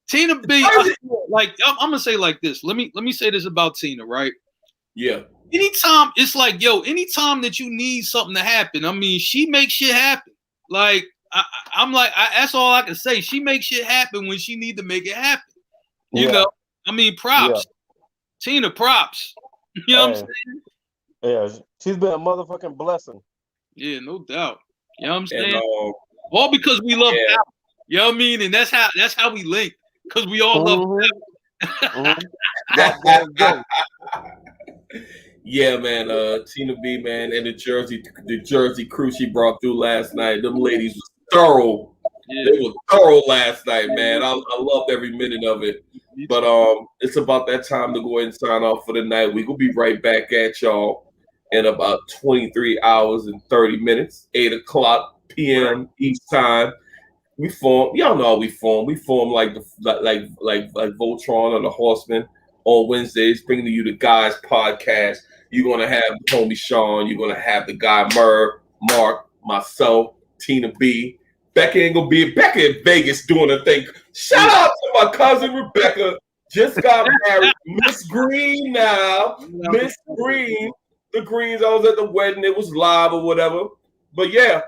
Tina B, I'm gonna say like this. Let me say this about Tina, right? Yeah. Anytime it's like, anytime that you need something to happen, I mean, she makes shit happen. Like I'm like, that's all I can say. She makes shit happen when she need to make it happen. You know, I mean, props, Tina, props. You know what I'm saying? Yeah, she's been a motherfucking blessing. Yeah, no doubt. You know what I'm saying? All because we love power. You know what I mean? And that's how we link, because we all love power. Yeah, man. Tina B, man, and the Jersey crew she brought through last night. Them ladies was thorough. Yeah. They were thorough last night, man. I loved every minute of it. But it's about that time to go ahead and sign off for the night. We will be right back at y'all in about 23 hours and 30 minutes, 8:00 p.m. each time. We form. Y'all know how we form. We form like Voltron or the Horseman on Wednesdays, bringing to you the Guys podcast. You're gonna have the homie Sean. You're gonna have the guy Merv, Marc, myself, Tina B. Becca ain't gonna be Becca in Vegas doing a thing. Shout out to my cousin Rebecca. Just got married. Miss Green now. Miss Green. The Greens, I was at the wedding. It was live or whatever. But yeah,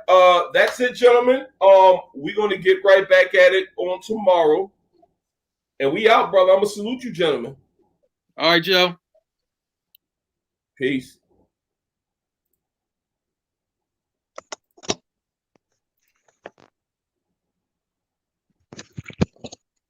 that's it, gentlemen. We're gonna get right back at it on tomorrow. And we out, brother. I'm gonna salute you, gentlemen. All right, Joe. Peace.